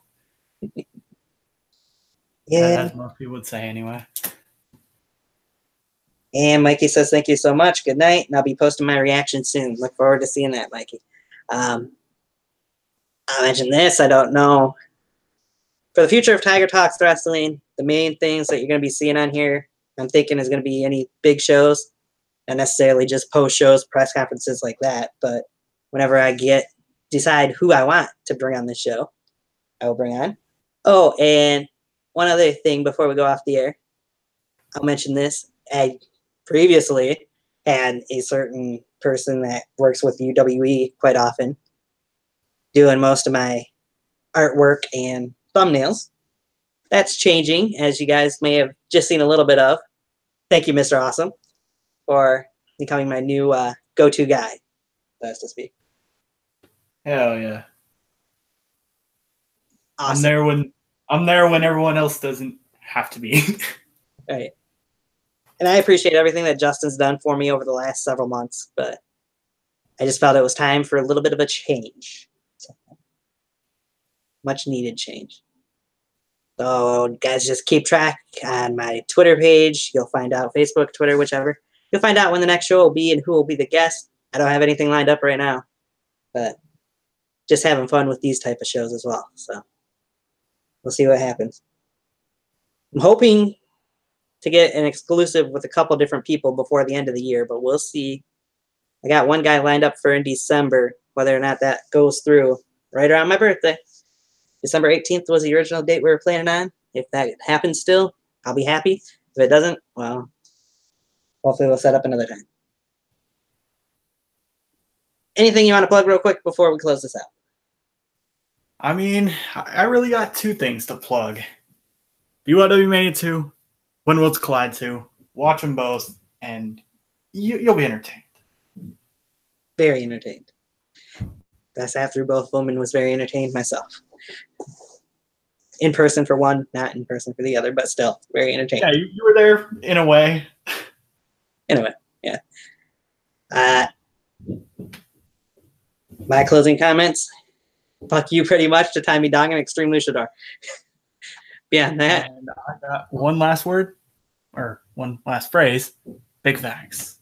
Speaker 3: Yeah.
Speaker 4: As most people would say anyway.
Speaker 3: And Mikey says, thank you so much. Good night. And I'll be posting my reaction soon. Look forward to seeing that, Mikey. I'll mention this. I don't know. For the future of Tiger Talks Wrestling, the main things that you're going to be seeing on here, I'm thinking is going to be any big shows. Not necessarily just post shows, press conferences like that. But whenever I decide who I want to bring on this show, I will bring on. Oh, and one other thing before we go off the air. I'll mention this. I previously had a certain person that works with UWE quite often doing most of my artwork and thumbnails. That's changing, as you guys may have just seen a little bit of. Thank you, Mr. Awesome, for becoming my new go-to guy, so to speak.
Speaker 4: Hell yeah.
Speaker 3: Awesome.
Speaker 4: I'm there when everyone else doesn't have to be.
Speaker 3: Right. And I appreciate everything that Justin's done for me over the last several months, but I just felt it was time for a little bit of a change. So, much needed change. So guys, just keep track on my Twitter page. You'll find out, Facebook, Twitter, whichever. You'll find out when the next show will be and who will be the guest. I don't have anything lined up right now, but just having fun with these type of shows as well. So we'll see what happens. I'm hoping to get an exclusive with a couple different people before the end of the year, but we'll see. I got one guy lined up for in December, whether or not that goes through right around my birthday. December 18th was the original date we were planning on. If that happens still, I'll be happy. If it doesn't, well, hopefully we'll set up another time. Anything you want to plug real quick before we close this out?
Speaker 4: I mean, I really got two things to plug. BYW Mania 2, When Worlds Collide 2. Watch them both, and you'll be entertained.
Speaker 3: Very entertained. I sat through both of them and was very entertained myself. In person for one, not in person for the other, but still very entertaining.
Speaker 4: Yeah, you were there in a way.
Speaker 3: Anyway, yeah. My closing comments. Fuck you pretty much to Tommy Dong and Extreme Luchador. Beyond that.
Speaker 4: And I got one last word, or one last phrase. Big facts.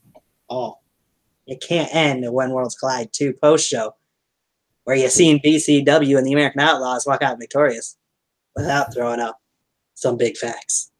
Speaker 3: Oh, it can't end a When Worlds Collide 2 post show where you've seen BCW and the American Outlaws walk out victorious without throwing up some big facts.